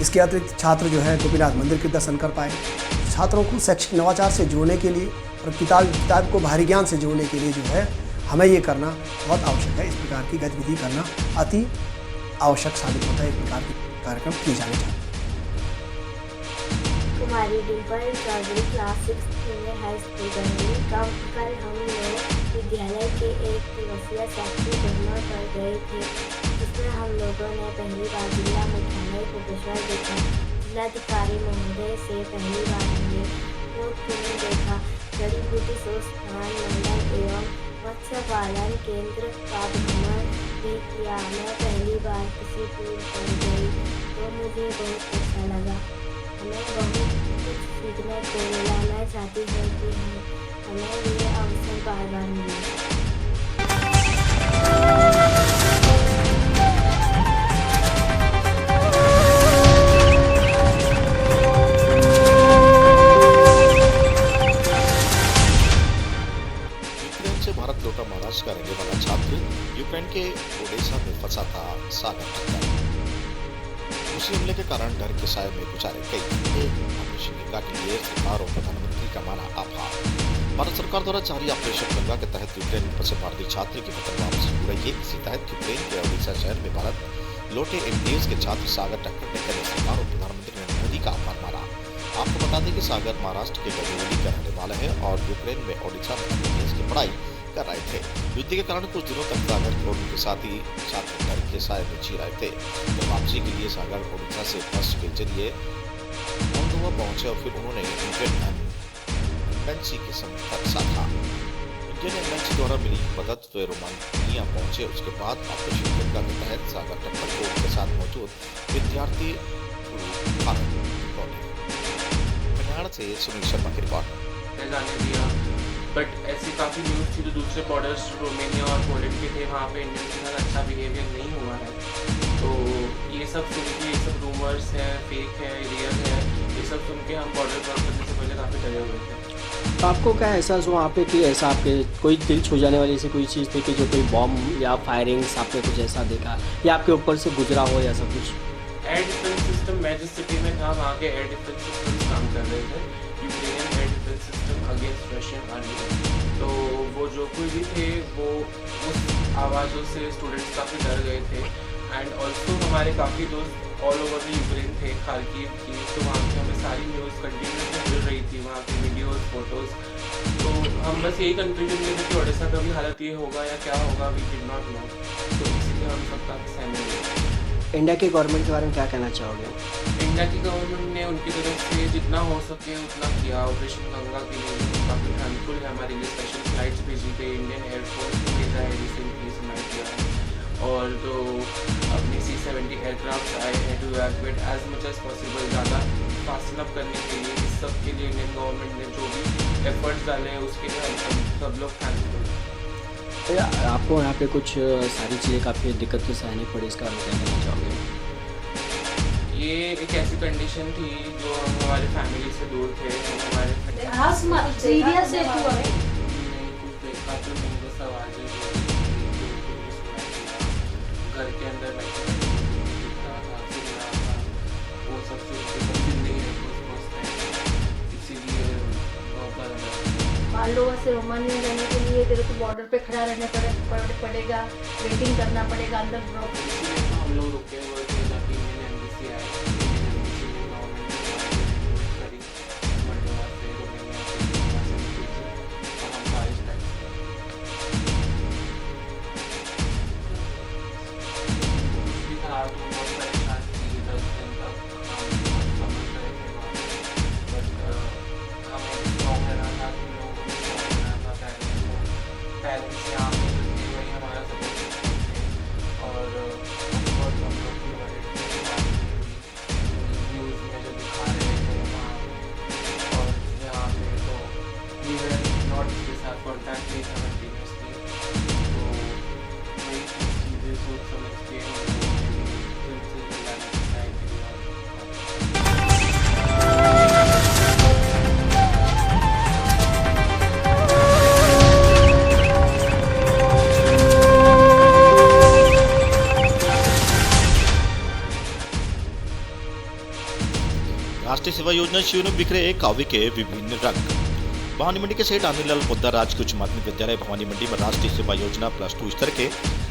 G: इसके अतिरिक्त छात्र जो है गोपीनाथ मंदिर के दर्शन कर पाए। छात्रों को शैक्षिक नवाचार से जोड़ने के लिए और किताब को बाहरी ज्ञान से जोड़ने के लिए जो है हमें ये करना बहुत आवश्यक है। इस प्रकार की गतिविधि करना अति आवश्यक साबित होता है। इस प्रकार के कार्यक्रम किए जाने चाहिए।
H: कुमारी Dimple Chaudhary class 6 senior high school Bareilly. कल हम लोग विद्यालय के एक दिवसीय शैक्षिक भ्रमण पर गए थे, जिसमें हम लोगों ने पहली बार जिला मुख्यालय कोपेश्वर देखा। जिलाधिकारी महोदय से पहली बार हमने फूल देखा। जड़ी बूटी संस्थान मंडल एवं मत्स्य पालन केंद्र का भ्रमण भी किया। मैं पहली बार किसी टूर पर गई तो मुझे बहुत अच्छा लगा। हमें बहुत कुछ सीखने को मिला। मैं चाहती हूँ कि हमें ये अवसर बार बार मिले।
A: यूक्रेन से भारत लौटा महाराष्ट्र का रहने वाला छात्र यूक्रेन के ओडेसा में फंसा था सागर टक्कर। उसी हमले के कारण डर के साए में गुजारे कई घंटे। ऑपरेशन गंगा के लिए सरकार और प्रधानमंत्री का माना आभार। भारत सरकार द्वारा जारी ऑपरेशन गंगा के तहत यूक्रेन में फंसे भारतीय छात्र की वतन वापसी हो रही है। इसी तहत यूक्रेन के ओडिशा शहर में भारत लौटे MTS के छात्र सागर टक्कर ने केंद्र सरकार और प्रधानमंत्री नरेंद्र मोदी का आभार माना। आपको बता दें कि सागर महाराष्ट्र के गडचिरोली का रहने वाला है और यूक्रेन में ओडिशा में MTS की पढ़ाई कर रहे थे। युद्ध के कारण कुछ दिनों तक सागर और उनके साथी छात्र घर के साए में जी रहे थे। तो वापसी के लिए सागर ओडिशा से बस के जरिए मोल्दोवा पहुंचे और फिर उन्होंने इंडियन एम्बेसी के संपर्क साधा। इंडियन एम्बेसी द्वारा मिली मदद व रोमानिया पहुंचे। उसके बाद ऑपरेशन गंगा के तहत सागर टक्कर को उनके साथ मौजूद विद्यार्थी भारत लौटे। कल्याण से सुनील शर्मा की रिपोर्ट।
I: जाने दिया, बट ऐसी काफ़ी न्यूज़ थी जो दूसरे बॉर्डर्स रोमेनिया और पोलैंड के थे, वहाँ पे इंडियन के साथ अच्छा बिहेवियर नहीं हुआ है। तो ये सब सुन के, ये सब रूमर्स है, फेक है, रियल है, ये सब सुन के हम बॉर्डर क्रॉस करने से पहले काफ़ी डरे हुए थे।
J: तो आपको क्या एहसास हुआ वहाँ पे कि ऐसा आपके कोई दिल छू जाने वाली ऐसी कोई चीज़ थी कि जो कोई बॉम्ब या फायरिंग्स आपने कुछ ऐसा देखा या आपके ऊपर से गुजरा हो या सब कुछ?
I: एयर डिफेंस सिस्टम, मैं जिस सिटी में था वहाँ के एयर डिफेंस सिस्टम काम कर रहे थे। Ukrainian air defence system against Russian army. तो वो जो कोई भी थे वो उस आवाज़ों से स्टूडेंट्स काफ़ी डर गए थे। एंड ऑल्सो हमारे काफ़ी दोस्त ऑल ओवर द यूक्रेन थे, खार्किव की, तो वहाँ की हमें सारी न्यूज़ कंटिन्यूसली मिल रही थी, वहाँ की वीडियोज़, फोटोज़। तो हम बस यही कंफ्यूजन में थे कि ओडिशा का भी हालत ये होगा या क्या होगा, वी डिड नॉट नो। तो इसीलिए हम सब काफ़ी सहमत हुए।
J: इंडिया के गवर्नमेंट के बारे में क्या कहना चाहोगे?
I: इंडिया की गवर्नमेंट ने उनकी तरफ से जितना हो सके उतना किया। ऑपरेशन गंगा के लिए काफ़ी थैंकफुल है। हमारे लिए स्पेशल फ्लाइट्स भेजी गई, इंडियन एयरफोर्स को भेजा है, रिसेंटली सुनाई किया है। और जो अपनी C-70 एयरक्राफ्ट आए हैं to evacuate as much as possible, ज़्यादा फास्टन अप करने के लिए, इस सब के लिए इंडियन गवर्नमेंट ने जो भी एफर्ट्स डाले हैं उसके लिए हम सब लोग थैंकफुल हैं।
J: आपको यहाँ पे कुछ सारी चीज़ें काफ़ी दिक्कत से सहनी पड़ी, इसका क्या कहना चाहोगे?
I: ये एक ऐसी कंडीशन थी जो हम हमारे फैमिली से दूर थे, हम हमारे
F: सीरियस है
I: नहीं कुछ देखा तो नहीं, बस आवाज़ें घर के अंदर बैठे दिख रहा था, सुन रहा था, वो सब जिंदगी इसीलिए बहुत ज़्यादा।
H: मान लो वैसे रोमानिया जाने के लिए तेरे को बॉर्डर पे खड़ा रहने पड़ेगा, वेटिंग करना पड़ेगा अंदर ब्लॉक।
I: इसलिए तो हम लोग रुके हुए थे ताकि इंडियन एम्बेसी आए, इंडियन एम्बेसी ने गवर्नमेंट करी मोल्डोवा से, रोमेनिया से, और हम बारिश टाइम कुछ भी था तो बहुत परेशान थी 10 दिन तक। हम समझ रहे थे वहाँ, बट हमें स्ट्रॉन्ग रहना था, हम लोगों को स्ट्रॉन्ग रहना था। पेरेंट्स यहाँ पे जो थे वही हमारा सपोर्ट थे। और बहुत हम लोग की मदद न्यूज़ में जो दिखा रहे थे वहाँ पे, और यहाँ पे तो वी वर नॉट के साथ कॉन्टैक्ट नहीं था कंटिन्यूसली। तो वही चीज़ें सोच समझ के हम लोगों ने भी जल्द से जल्द आने की ट्राई की।
A: राष्ट्रीय सेवा योजना शिविर में बिखरे काव्य के विभिन्न रंग। भवानी मंडी के सेठ आनंदलाल पोद्दार राजकीय उच्च माध्यमिक विद्यालय भवानी मंडी में राष्ट्रीय सेवा योजना +2 स्तर के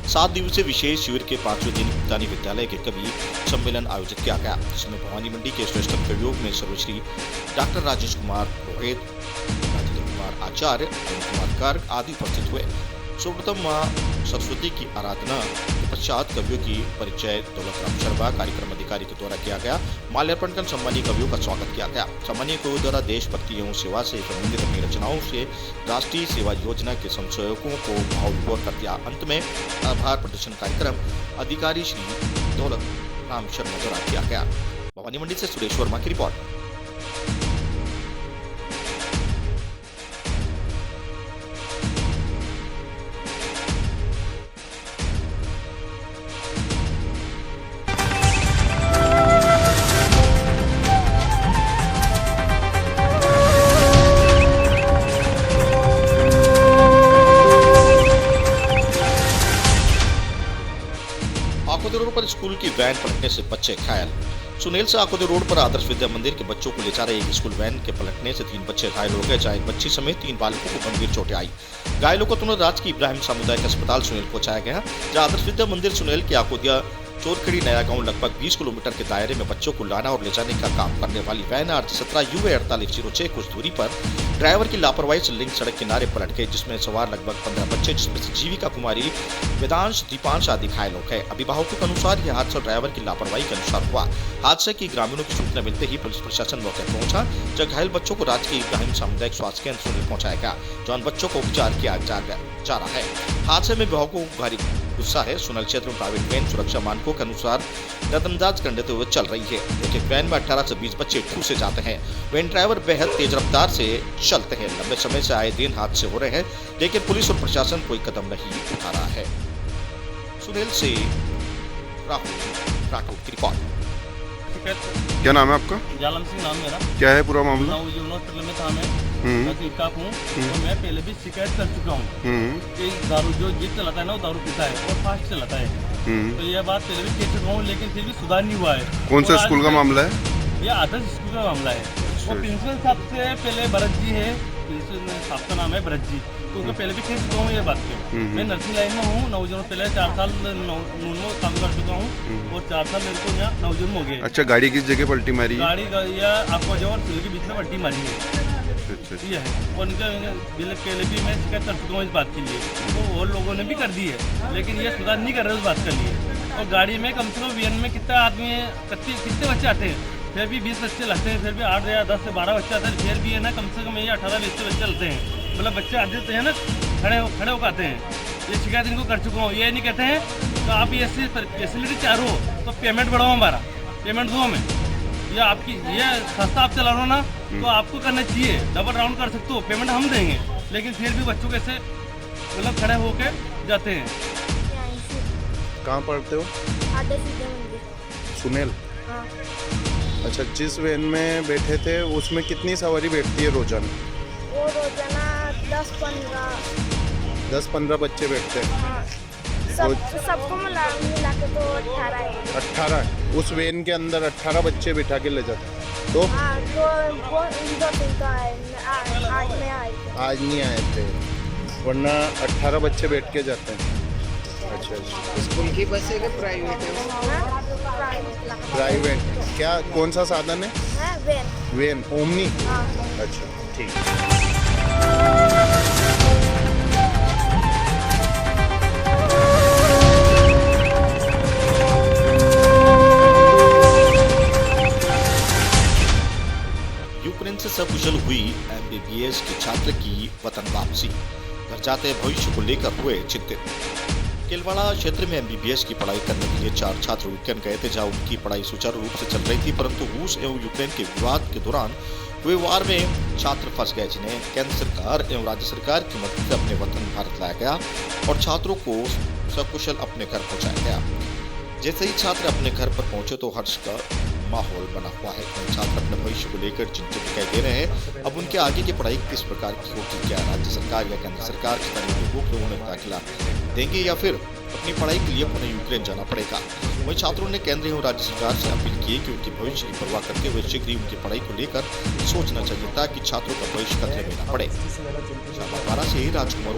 A: 7 दिवसीय विशेष शिविर के 5वें दिन भुगतानी विद्यालय के कवि सम्मेलन आयोजित किया गया, जिसमें भवानी मंडी के श्रेष्ठ कवियों में सर्वश्री डॉक्टर राजेश कुमार रोहित, राजेंद्र कुमार आचार्य, अरुण कुमार गर्ग आदि उपस्थित हुए। सर्वप्रथम मां सरस्वती की आराधना के पश्चात कवियों की परिचय दौलतराम शर्मा कार्यक्रम अधिकारी के द्वारा किया गया। माल्यार्पण कर सम्मानीय कवियों का स्वागत किया गया। सम्मानीय कवियों द्वारा देशभक्ति एवं सेवा से संबंधित अपनी रचनाओं से राष्ट्रीय सेवा योजना के संशोधकों को भाव विभोर कर दिया। अंत में आभार प्रदर्शन कार्यक्रम अधिकारी श्री दौलतराम शर्मा द्वारा किया गया। भवानी मंडी से सुरेश वर्मा की रिपोर्ट। आकोदे रोड पर स्कूल की वैन पलटने से बच्चे घायल। सुनेल से आकोदे रोड पर आदर्श विद्या मंदिर के बच्चों को ले जा रहे एक स्कूल वैन के पलटने से 3 बच्चे घायल हो गए, जहाँ एक बच्ची समेत 3 बालकों को गंभीर चोटें आई। घायलों को तुरंत राजकीय इब्राहिम सामुदायिक अस्पताल सुनेल पहुंचाया गया, जहाँ आदर्श विद्या मंदिर सुनेल के आकोदिया चोरखड़ी नया गांव लगभग 20 किलोमीटर के दायरे में बच्चों को लाना और ले जाने का काम करने वाली वैन RJ17 UA 4806 कुछ दूरी पर ड्राइवर की लापरवाही से लिंक सड़क किनारे पलट गई, जिसमें सवार लगभग 15 बच्चे, जिसमें से जीविका कुमारी, वेदांश, दीपांश आदि घायल हो गए। अभिभावकों के अनुसार यह हादसा ड्राइवर की लापरवाही के अनुसार हुआ। हादसे की ग्रामीणों की सूचना मिलते ही पुलिस प्रशासन मौके पर पहुंचा, जब घायल बच्चों को राजकीय इब्राहिम सामुदायिक स्वास्थ्य केंद्र सुनेल पहुंचाया गया, जहां बच्चों को उपचार किया जा रहा है। हादसे में अभिभावकों को भारी गुस्सा है। सुनेल क्षेत्र में प्राइवेट वैन सुरक्षा मानकों के अनुसार नजरअंदाज करते हुए चल रही है, लेकिन वैन में 18 से 20 बच्चे ठूसे जाते हैं। वैन ड्राइवर बेहद तेज रफ्तार से चलते हैं। लंबे समय से आए दिन हादसे हो रहे हैं, लेकिन पुलिस और प्रशासन कोई कदम नहीं उठा रहा है। सुनेल से राठौड़ की रिपोर्ट।
K: क्या नाम है आपका?
L: जालम सिंह नाम मेरा।
K: क्या है पूरा मामला?
L: में था मैं टिकटॉक हूँ और मैं पहले भी शिकायत कर चुका हूँ कि दारू जो जीप चलाता है ना वो दारू पीता है और फास्ट चलाता है। तो यह बात पहले भी कह चुका हूँ, लेकिन फिर भी सुधार नहीं हुआ है।
K: कौन सा स्कूल का मामला है?
L: ये आदर्श स्कूल का मामला है। वो प्रिंसिपल साहब से पहले भरत जी है, प्रिंसिपल साहब का नाम है भरत जी, तो उनको पहले भी कह चुका हूँ ये बात पे। मैं नर्सिंग लाइन में हूँ, नवजन पहले 4 साल नून में काम कर चुका हूँ और 4 साल मेरे को यहाँ नवजन हो गए।
K: अच्छा, गाड़ी किस जगह पलटी मारी?
L: गाड़ी आपको जो और के बीच में पलटी मारी है। ये है और इनका पहले भी मैं शिकायत कर चुका हूँ इस बात के लिए, तो और लोगों ने भी कर दी है, लेकिन ये सुधार नहीं कर रहे उस बात के लिए। और गाड़ी में कम से कम वीएन में कितना आदमी कितने बच्चे आते हैं, फिर भी 20 बच्चे लगते हैं, फिर भी 8 या 10 से 12 बच्चे आते हैं, फिर भी है ना कम से कम ये 18-20 बच्चे चलते हैं। मतलब बच्चे आते हैं ना खड़े होकर आते हैं। ये शिकायत इनको कर चुका हूँ। ये नहीं कहते हैं तो आप ये फैसिलिटी चाह रहे हो तो पेमेंट बढ़ाओ, हमारा पेमेंट दो हमें। ये आपकी ये सस्ता आप चला रहे हो ना, तो आपको करना चाहिए, डबल राउंड कर सकते हो, पेमेंट हम देंगे, लेकिन फिर भी बच्चों कैसे मतलब खड़े होके जाते हैं।
K: कहाँ पढ़ते हो? सुनेल।
H: हाँ।
K: अच्छा, जिस वैन में बैठे थे उसमें कितनी सवारी बैठती है रोजाना?
H: वो रोजाना
K: 10-15 बच्चे बैठते हैं।
H: हाँ। सबको मिला के तो 18 है।
K: 18? उस वैन के अंदर 18 बच्चे बिठा के ले जाते हैं तो?
H: हाँ,
K: आज नहीं आए थे, वरना 18 बच्चे बैठ के जाते हैं। अच्छा,
M: स्कूल की बस है कि प्राइवेट है?
K: प्राइवेट। क्या कौन सा साधन है? Van Omni. अच्छा, ठीक।
A: यूक्रेन से सकुशल हुई MBBS के छात्र की वतन वापसी। घर जाते भविष्य को लेकर हुए चिंतित। केलवाड़ा क्षेत्र में MBBS की पढ़ाई करने के लिए 4 छात्र यूक्रेन गए थे, जहां उनकी पढ़ाई सुचारू रूप से चल रही थी, परंतु रूस एवं यूक्रेन के विवाद के दौरान हुए वार में छात्र फंस गए, जिन्हें केंद्र सरकार एवं राज्य सरकार की मदद से अपने वतन भारत लाया गया और छात्रों को सकुशल अपने घर पहुंचाया गया। जैसे ही छात्र अपने घर पर पहुंचे तो हर्ष का माहौल बना हुआ है। छात्र अपने भविष्य को लेकर चिंतित दिखाई दे रहे हैं। अब उनके आगे की पढ़ाई किस प्रकार की होगी, क्या राज्य सरकार या केंद्र सरकार स्थानीय लोगों को उन्हें दाखिला देंगे या फिर अपनी पढ़ाई के लिए उन्हें यूक्रेन जाना पड़ेगा। वहीं छात्रों ने केंद्र और राज्य सरकार से अपील की कि उनके भविष्य की परवाह करते हुए शीघ्र ही उनकी पढ़ाई को लेकर सोचना चाहिए ताकि छात्रों का भविष्य खतरे में न पड़े। शाहबाद से राजकुमार।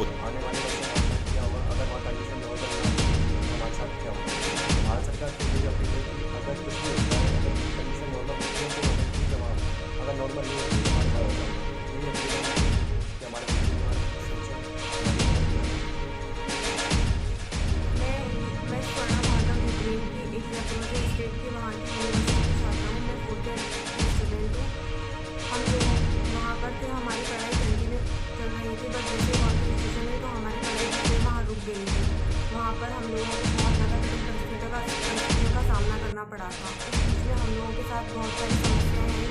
N: वहाँ पर हम लोगों को बहुत ज़्यादा कठिन परिस्थितियों का सामना करना पड़ा था। इसलिए हम लोगों के साथ बहुत सारी समस्याएं हैं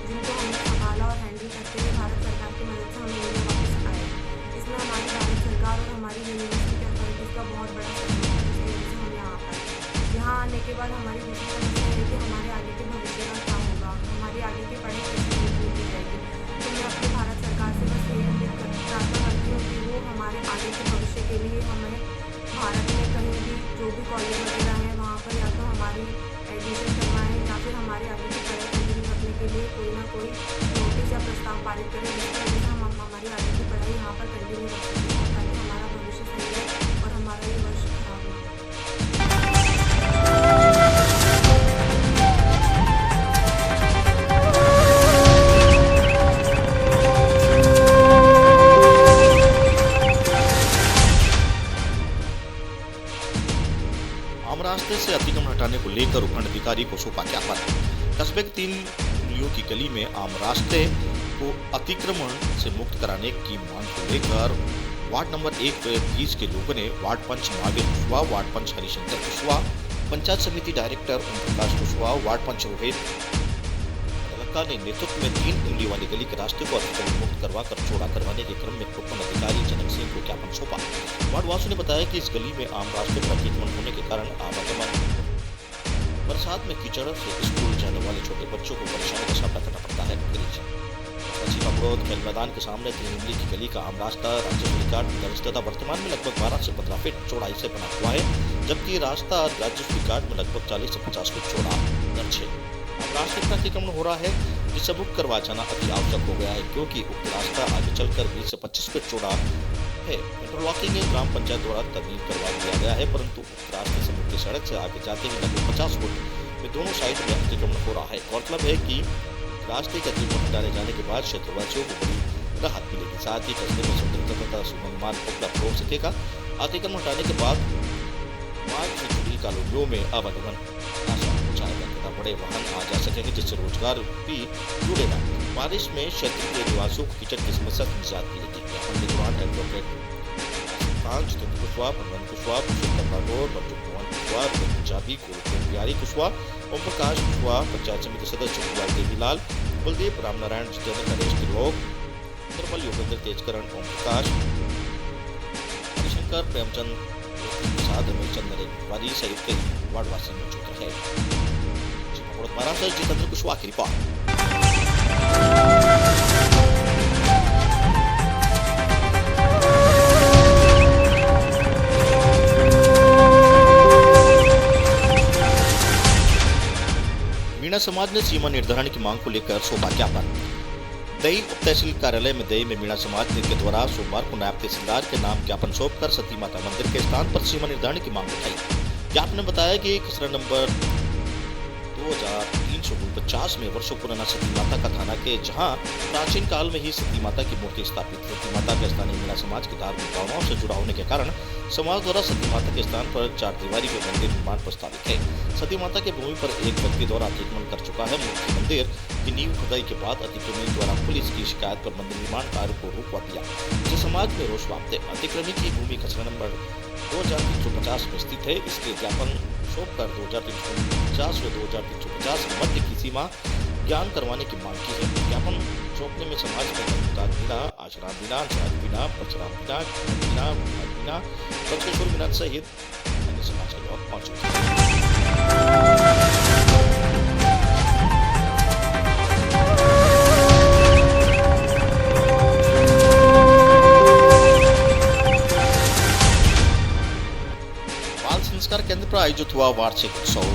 N: जिनको हमने संभाला और हैंडल करते हुए भारत सरकार की मदद से हम लोग वापस आए। इसमें हमारी भारत सरकार और हमारी यूनिवर्सिटी अथॉरिटीज़ का बहुत बड़ा सहयोग है, जिसकी वजह से हम यहाँ आए। यहाँ आने के बाद हमारी दूसरी समस्या है कि हमारे आगे के भविष्य का क्या होगा, हमारी आगे की पढ़ाई कैसे पूरी की जाएगी। तो मैं अपनी भारत सरकार से बस ये प्रार्थना करती हूँ कि वो हमारे आगे के भविष्य के लिए हमें भारत में कहीं भी जो भी कॉलेज वगैरह है वहाँ पर या तो हमारी एडमिशन करवाएं या फिर हमारे आगे की पढ़ाई कंटिन्यू करने के लिए कोई ना कोई नोटिस या प्रस्ताव पारित करें, जिसकी वजह से हम हमारी आगे की पढ़ाई यहाँ पर कंटिन्यू कर सकें ताकि हमारा भविष्य सही है और हमारा ये वर्ष खराब ना हो।
A: आम रास्ते से अतिक्रमण हटाने को लेकर उपखंड अधिकारी को सौंपा ज्ञापन। कस्बे की 3 उंगलियों की गली में आम रास्ते को अतिक्रमण से मुक्त कराने की मांग को लेकर वार्ड नंबर 1-20 के लोगों ने वार्ड पंच महावीर कुशवाहा, वार्ड पंच हरिशंकर कुशवाहा, पंचायत समिति डायरेक्टर ओम प्रकाश कुशवाहा, वार्ड पंच रोहित के नेतृत्व में 3 उंगली वाली गली के रास्ते को अतिक्रमण मुक्त करवाकर चौड़ा करवाने के क्रम में उपखंड अधिकारी जनक सिंह को ज्ञापन सौंपा। वार्डवासियों ने बताया कि इस गली में आम रास्ते पर अतिक्रमण होने के कारण आवागमन, बरसात में कीचड़ से स्कूल जाने वाले छोटे बच्चों को परेशानी का सामना करना पड़ता है। खेल मैदान के सामने 3 उंगली की गली का आम रास्ता राज्य स्वीकार दर्ज तथा वर्तमान में लगभग 12 से 15 फीट चौड़ाई से बना हुआ है, जबकि रास्ता राज्य स्वीकार में लगभग 40 से 50 फीट चौड़ा दर्ज है। अब रास्ते पर अतिक्रमण हो रहा है, जिसे मुक्त करवा जाना अति आवश्यक हो गया है, क्योंकि उक्त रास्ता आगे चलकर 20 से 25 फीट चौड़ा है। इंटरलॉकिंग ग्राम पंचायत द्वारा तरमीम करवा दिया गया है, परंतु उक्त रास्ते से मुख्य सड़क से आगे जाते ही लगभग 50 फुट में दोनों साइड में अतिक्रमण हो रहा है। गौरतलब है कि रास्ते के अतिक्रमण हटाने जाने के बाद क्षेत्रवासियों को बड़ी राहत मिलेगी, साथ ही कस्बे में स्वतंत्रता तथा सुगम मार्ग उपलब्ध हो सकेगा। अतिक्रमण हटाने के बाद मार्ग से जुड़ी कॉलोनियों में आवागमन आसान हो जाएगा तथा बड़े वाहन आ जा सकेंगे, जिससे रोजगार भी जुड़ेगा। बारिश में क्षेत्र के निवासियों को कीचड़ की समस्या से निजात मिलेगी। ज्ञापन के दौरान एडवोकेट जितेंद्र कुशवाहा, भगवान कुशवाहा, पुरुषोत्तम राठौर, बच्चू मोहन कुशवाहा, पंजाबी गुरुकुल बिहारी कुशवाहा, ओम प्रकाश कुशवाहा, पंचायत समिति सदस्य कुमार देवीलाल, कुलदीप, रामनारायण, जितेंद्र, नरेश त्रिलोक, निर्मल, योगेंद्र, तेजकरण, ओम प्रकाश, हरिशंकर, प्रेमचंद, रमेशचंद, नरेश सहित कई वार्डवासी मौजूद रहे। महाराष्ट्र जितेंद्र कुशवाहा की रिपोर्ट। मीणा समाज ने सीमा निर्धारण की मांग को लेकर सौंपा ज्ञापन। दही उप तहसील कार्यालय में दही में मीणा समाज के द्वारा सोमवार को नायब तहसीलदार के नाम ज्ञापन सौंपकर सती माता मंदिर के स्थान पर सीमा निर्धारण की मांग उठाई। ज्ञापन ने बताया कि खसरा नंबर 2349 में वर्षों पुराना सती माता का थाना के जहां प्राचीन काल में ही सती माता की मूर्ति स्थापित थी। सती माता के स्थानीय मीणा समाज की धार्मिक भावनाओं से जुड़ा होने के कारण समाज द्वारा सती माता के स्थान पर 4 दीवारी के मंदिर निर्माण प्रस्तावित है। सती माता के भूमि पर एक व्यक्ति द्वारा अतिक्रमण कर चुका है। मूर्ति मंदिर की नींव खुदाई के बाद अतिक्रमी द्वारा पुलिस की शिकायत पर मंदिर निर्माण कार्य को रोकवा दिया, जिससे समाज में रोष व्याप्त है। अतिक्रमी की भूमि खसरा नंबर 2350 में स्थित है। इसके ज्ञापन सौंपकर 2350 व 2350 के मध्य की सीमा ज्ञान करवाने की मांग की है। ज्ञापन सौंपने में समाज में धर्मदास मीणा, आश्राम मीणा, जहाज मीणा, परशुराम मीणा, बचकेश्वर मीणा सहित अन्य समाज के लोग मौजूद हैं। बाल संस्कार केंद्र पर आयोजित हुआ वार्षिक उत्सव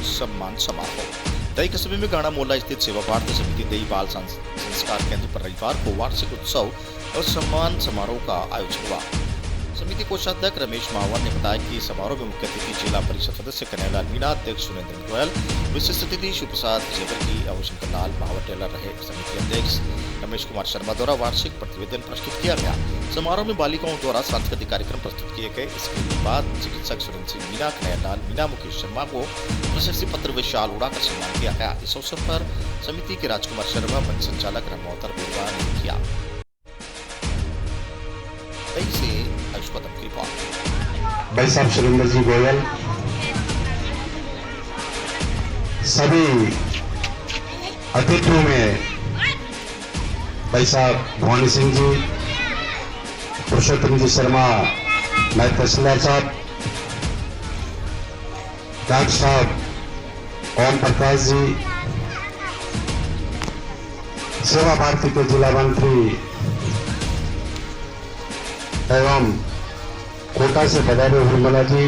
A: सम्मान समारोह। दही कस्बे में गाड़ा मोहल्ला स्थित सेवा भारती समिति दही बाल संस्कार केंद्र पर रविवार को वार्षिक उत्सव और सम्मान समारोह का आयोजन हुआ। समिति कोषाध्यक्ष रमेश मावर ने बताया कि समारोह में मुख्य अतिथि जिला परिषद सदस्य कन्हैयालाल मीणा, अध्यक्ष सुरेंद्र गोयल, विशिष्ट अतिथि शिवप्रसाद जेवरगी और शंकर लाल मावर टेलर रहे। समिति अध्यक्ष रमेश कुमार शर्मा द्वारा वार्षिक प्रतिवेदन प्रस्तुत किया गया। समारोह में बालिकाओं द्वारा सांस्कृतिक कार्यक्रम प्रस्तुत किए गए। इसके बाद चिकित्सक सुरेंद्र सिंह मीणा, कन्हैयालाल मीणा, मुकेश शर्मा को प्रशस्ति पत्र व शाल उड़ाकर सम्मान किया गया। इस अवसर पर समिति के राजकुमार शर्मा, मंच संचालक रामोतर बेरवा ने किया।
O: भाई साहब सुरेंद्र जी गोयल, सभी अतिथियों में भाई साहब भवानी सिंह जी, पुरुषोत्तम जी शर्मा, नायब तहसीलदार साहब, डॉक्टर साहब ओम प्रकाश जी, सेवा भारती के जिला मंत्री एवं कोटा से पधारे निर्मला जी,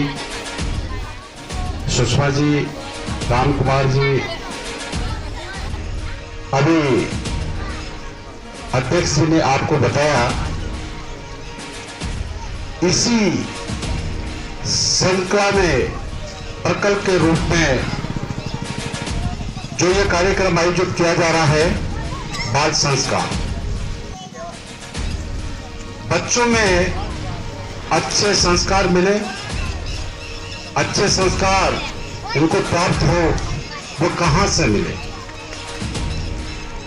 O: सुषमा जी, राम कुमार जी, अभी अध्यक्ष जी ने आपको बताया, इसी श्रृंखला में प्रकल्प के रूप में जो ये कार्यक्रम आयोजित किया जा रहा है, बाल संस्कार, बच्चों में अच्छे संस्कार मिले, अच्छे संस्कार उनको प्राप्त हो, वो कहां से मिले?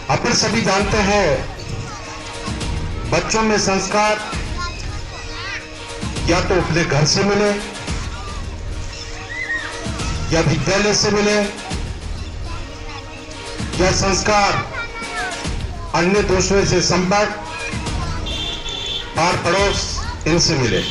O: अपन सभी जानते हैं बच्चों में संस्कार या तो अपने घर से मिले या विद्यालय से मिले या संस्कार अन्य दूसरे से संपर्क पार पड़ोस इनसे मिले।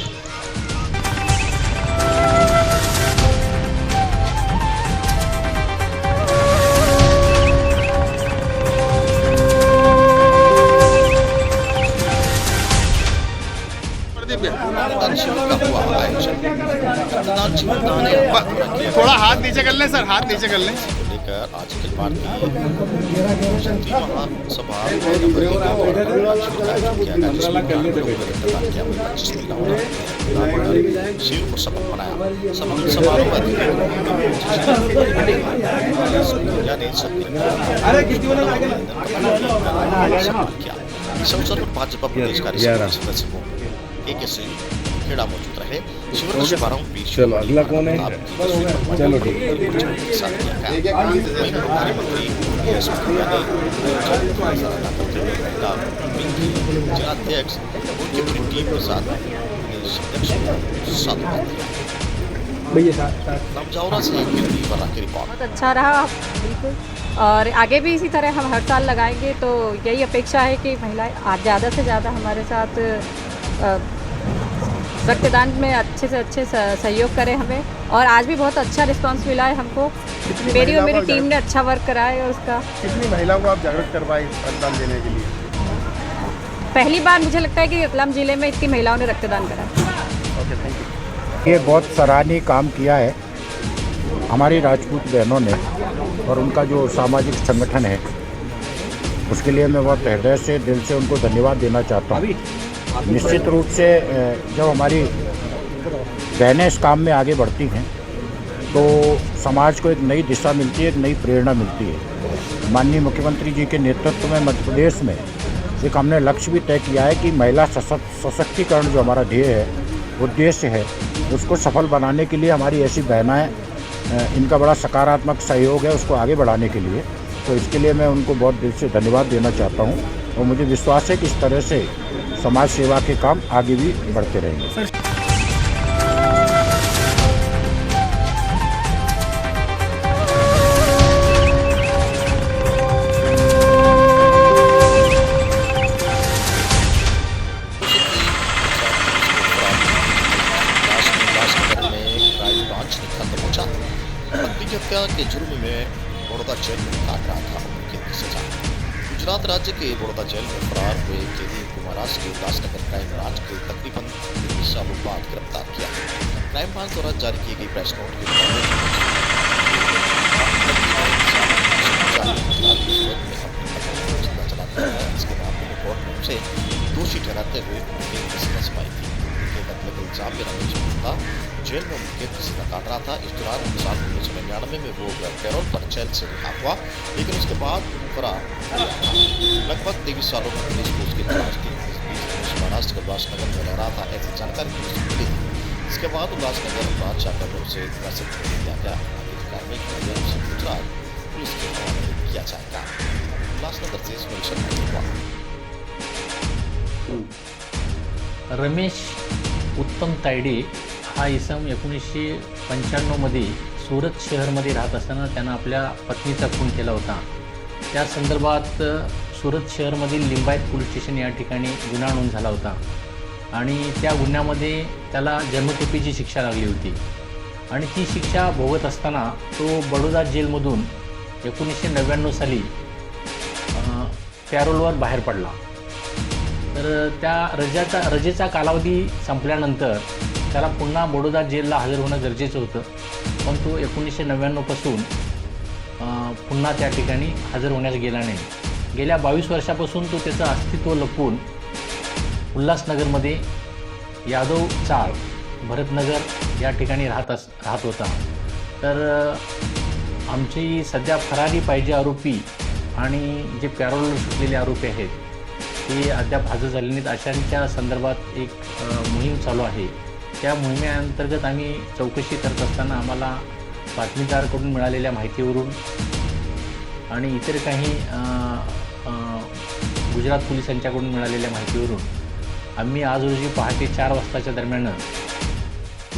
K: थोड़ा हाथ नीचे कर लें सर, हाथ नीचे कर लें।
A: लेकर आज अखिल भारतीय महासभा शिविर को सफल बनाया। समापन समारोह इस अवसर पर भाजपा प्रदेश कार्यसमिति सदस्य के खेड़ा मौजूद रहे। शिविर का शुभारंभ
K: चलो अगला कौन है? चलो ठीक
A: जिलाध्यक्ष उनकी पूरी टीम के साथ
P: बहुत अच्छा रहा बिल्कुल, और आगे भी इसी तरह हम हर साल लगाएंगे। तो यही अपेक्षा है कि महिलाएं आज ज़्यादा से ज़्यादा हमारे साथ रक्तदान में अच्छे से अच्छे सहयोग करें हमें। और आज भी बहुत अच्छा रिस्पांस मिला है हमको, मेरी और मेरी टीम ने अच्छा वर्क करा है। और उसका
K: कितनी महिलाओं को आप जागरूक करवाए रक्तदान देने के लिए?
P: पहली बार मुझे लगता है कि रतलाम जिले में इतनी महिलाओं ने रक्तदान करा।
K: Okay, thank you.
Q: ये बहुत सराहनीय काम किया है हमारी राजपूत बहनों ने, और उनका जो सामाजिक संगठन है उसके लिए मैं बहुत हृदय से, दिल से उनको धन्यवाद देना चाहता हूँ। निश्चित रूप से जब हमारी बहनें इस काम में आगे बढ़ती हैं तो समाज को एक नई दिशा मिलती है, एक नई प्रेरणा मिलती है। माननीय मुख्यमंत्री जी के नेतृत्व में मध्य प्रदेश में एक हमने लक्ष्य भी तय किया है कि महिला सशक्तिकरण जो हमारा ध्येय है, उद्देश्य है, उसको सफल बनाने के लिए हमारी ऐसी बहनाएँ, इनका बड़ा सकारात्मक सहयोग है उसको आगे बढ़ाने के लिए। तो इसके लिए मैं उनको बहुत दिल से धन्यवाद देना चाहता हूँ, और मुझे विश्वास है कि इस तरह से समाज सेवा के काम आगे भी बढ़ते रहेंगे।
A: काट रहा था उम्र कैद की सजा। गुजरात राज्य के बड़ौदा जेल में फरार हुए कैदी को महाराष्ट्र के उल्लासनगर क्राइम ब्रांच के तकरीबन 23 सालों बाद गिरफ्तार किया। क्राइम ब्रांच द्वारा जारी की गई प्रेस नोट के मुताबिक इसके मामले में कोर्ट ने उसे दोषी ठहराते हुए उनके सजा सुनाई थी। उनके कत्ल के इल्जाम में रमेश गुप्ता जेल में उनके सजा काट रहा था। इस दौरान 1999 में वो पैरोल पर जेल से रिहा हुआ, लेकिन उसके बाद फरार लगभग 23 सालों में पुलिस को उसकी तलाश थी। महाराष्ट्र के उल्लासनगर में रह रहा था, ऐसी जानकारी पुलिस को मिली थी। इसके बाद उल्लासनगर ब्रांच शाखा में उसे हिरासत में लिया गया। कार्रवाई के लिए उसे गुजरात पुलिस के हवाले किया जाएगा। उल्लासनगर से इसमें
R: रमेश उत्तम तायडे हा इसम 1995मध्ये सुरत शहरमध्ये राहत असताना त्यानं आपल्या पत्नीचा खून केला होता। त्या संदर्भात सुरत शहरमधील लिंबायत पोलीस स्टेशन या ठिकाणी गुन्हा नोंद झाला होता आणि त्या गुन्ह्यामध्ये त्याला जन्मठेपेची शिक्षा लागली होती आणि ती शिक्षा भोगत असताना तो बडोदा जेलमधून 1999 साली पॅरोलवर बाहेर पडला। तर त्या रजेचा कालावधी संपल्यानंतर त्याला पुन्हा बडोदा जेलला हजर होणं गरजेचं होतं, पण तो 1999 पासून पुन्हा त्या ठिकाणी हजर होण्यास गेला नाही। गेल्या 22 वर्षापासून तो त्याचं अस्तित्व लपवून उल्हासनगरमध्ये यादव चाळ भरतनगर या ठिकाणी राहत होता। तर आमची सध्या फरारी पाहिजे आरोपी आणि जे पॅरोलवर सुटलेले आरोपी आहेत ते अद्याप हजर झाले नाहीत, अशांच्या संदर्भात एक मोहीम चालू आहे। त्या मोहिमेअंतर्गत आम्ही चौकशी करत असताना आम्हाला बातमीदाराकडून मिळालेल्या माहितीवरून आणि इतर काही गुजरात पोलिसांच्याकडून मिळालेल्या माहितीवरून आम्ही आज रोजी पहाटे 4 वाजताच्या दरम्यान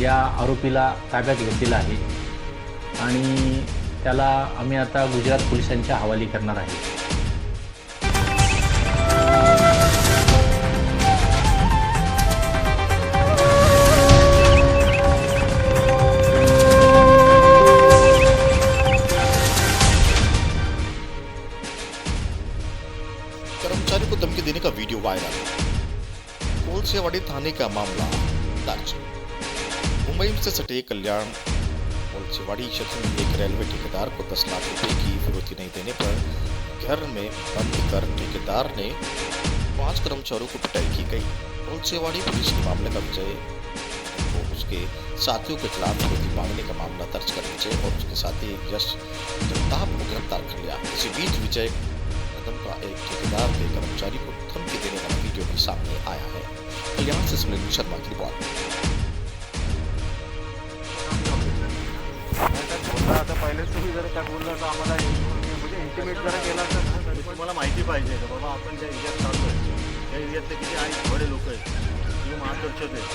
R: या आरोपीला ताब्यात घेतलेला आहे आणि त्याला आम्ही आता गुजरात पोलिसांच्या हवाली करणार आहे।
A: कर्मचारी को धमकी देने का वीडियो वायरल, कोलसेवाड़ी थाने का मामला दर्ज। मुंबई से सटे कल्याण कोलसेवाड़ी क्षेत्र में एक रेलवे ठेकेदार को 10 लाख रुपए की फिरौती नहीं देने पर घर में बंद कर ठेकेदार ने 5 कर्मचारियों को पिटाई की गई। कोलसेवाड़ी पुलिस ने मामले का विजय को उसके साथियों के खिलाफ फिरौती मांगने का मामला दर्ज कर विजय और उसके साथी यश जगताप को गिरफ्तार कर लिया। इसी बीच विजय का एक ठेकेदार के कर्मचारी को धमकी देने वाला वीडियो भी सामने आया है। कल्याण से सुनील शर्मा की रिपोर्ट।
S: आता पहिलेच तुम्ही जर काय बोलला तर आम्हाला म्हणजे इंटिमेट जरा केला तर तुम्हाला माहिती पाहिजे का बाबा आपण ज्या एरियात चालतोय त्या एरियातले किती आई थोडे लोक आहेत किंवा महादर्शक आहेत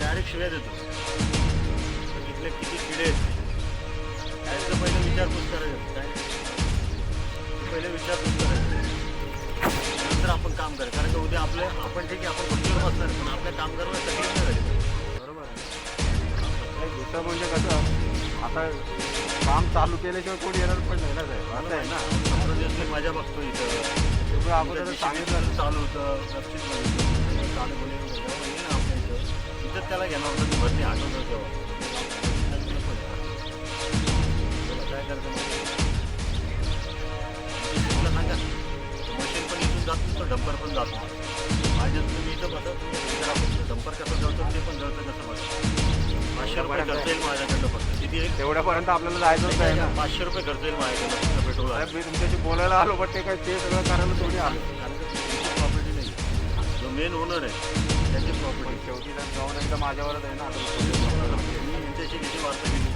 S: डायरेक्ट शिव्या देतो तिथले किती किडे आहेत त्याचं पहिलं विचारपूस करायचं काय पहिले विचारपूस करायचं नंतर आपण काम करायचं, कारण का उद्या आपण ठीक आहे आपण खुर्चीवर बसणार पण आपल्या कामगारांना तकलीफ नाही झाली बरोबर आहे। दुसरं म्हणजे कसं आता काम चालू केल्याशिवाय कोणी येणार पण नाही ना साहेब, असं आहे ना। मी माझ्या बघतो इथं तुम्ही अगोदर सांगितलं चालू होतं लक्षित नाही चालू बोलून ना आपल्या इथं त्याला घेणार होतं भरणी आठवतं तेव्हा काय करतं तुला सांगा मशीन पण इथून जातो तो डंपर पण जातो माझ्या तुम्ही इथं बसा डंपर कसं जातो ते पण जळतं कसं बघा 500 रुपये खर्च येईल माझ्याकडनं फक्त किती येईल तेवढ्यापर्यंत आपल्याला जायचंच आहे ना 500 रुपये खर्च येईल माझ्याकडनं पेट्रोल आहे। मी तुमच्याशी बोलायला आलो पण ते काय ते सगळं करायला थोडी आलो कारण तुमची प्रॉपर्टी नाही जो मेन ओनर आहे त्याची प्रॉपर्टी शेवटी जाऊन एकदा माझ्यावरच आहे ना आता मी यांच्याशी किती वार्ता केली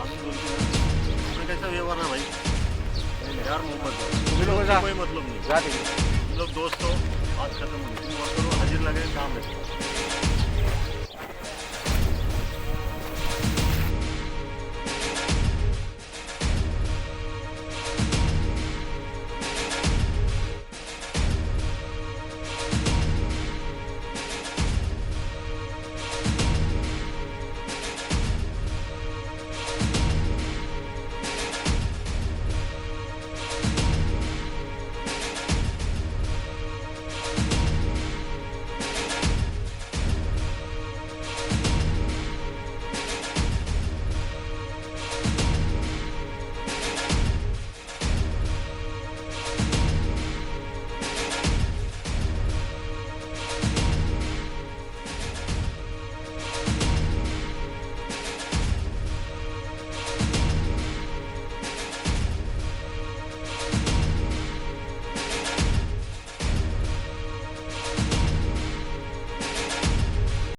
S: अजून 2-3 आपण त्याचा व्यवहार ना भाई यार मोहम्मद तुम्ही लोग कोई मतलब नहीं जा तुम लोग दोस्त हो बात खत्म होगी तुम वर्करों हाजिर लगे काम है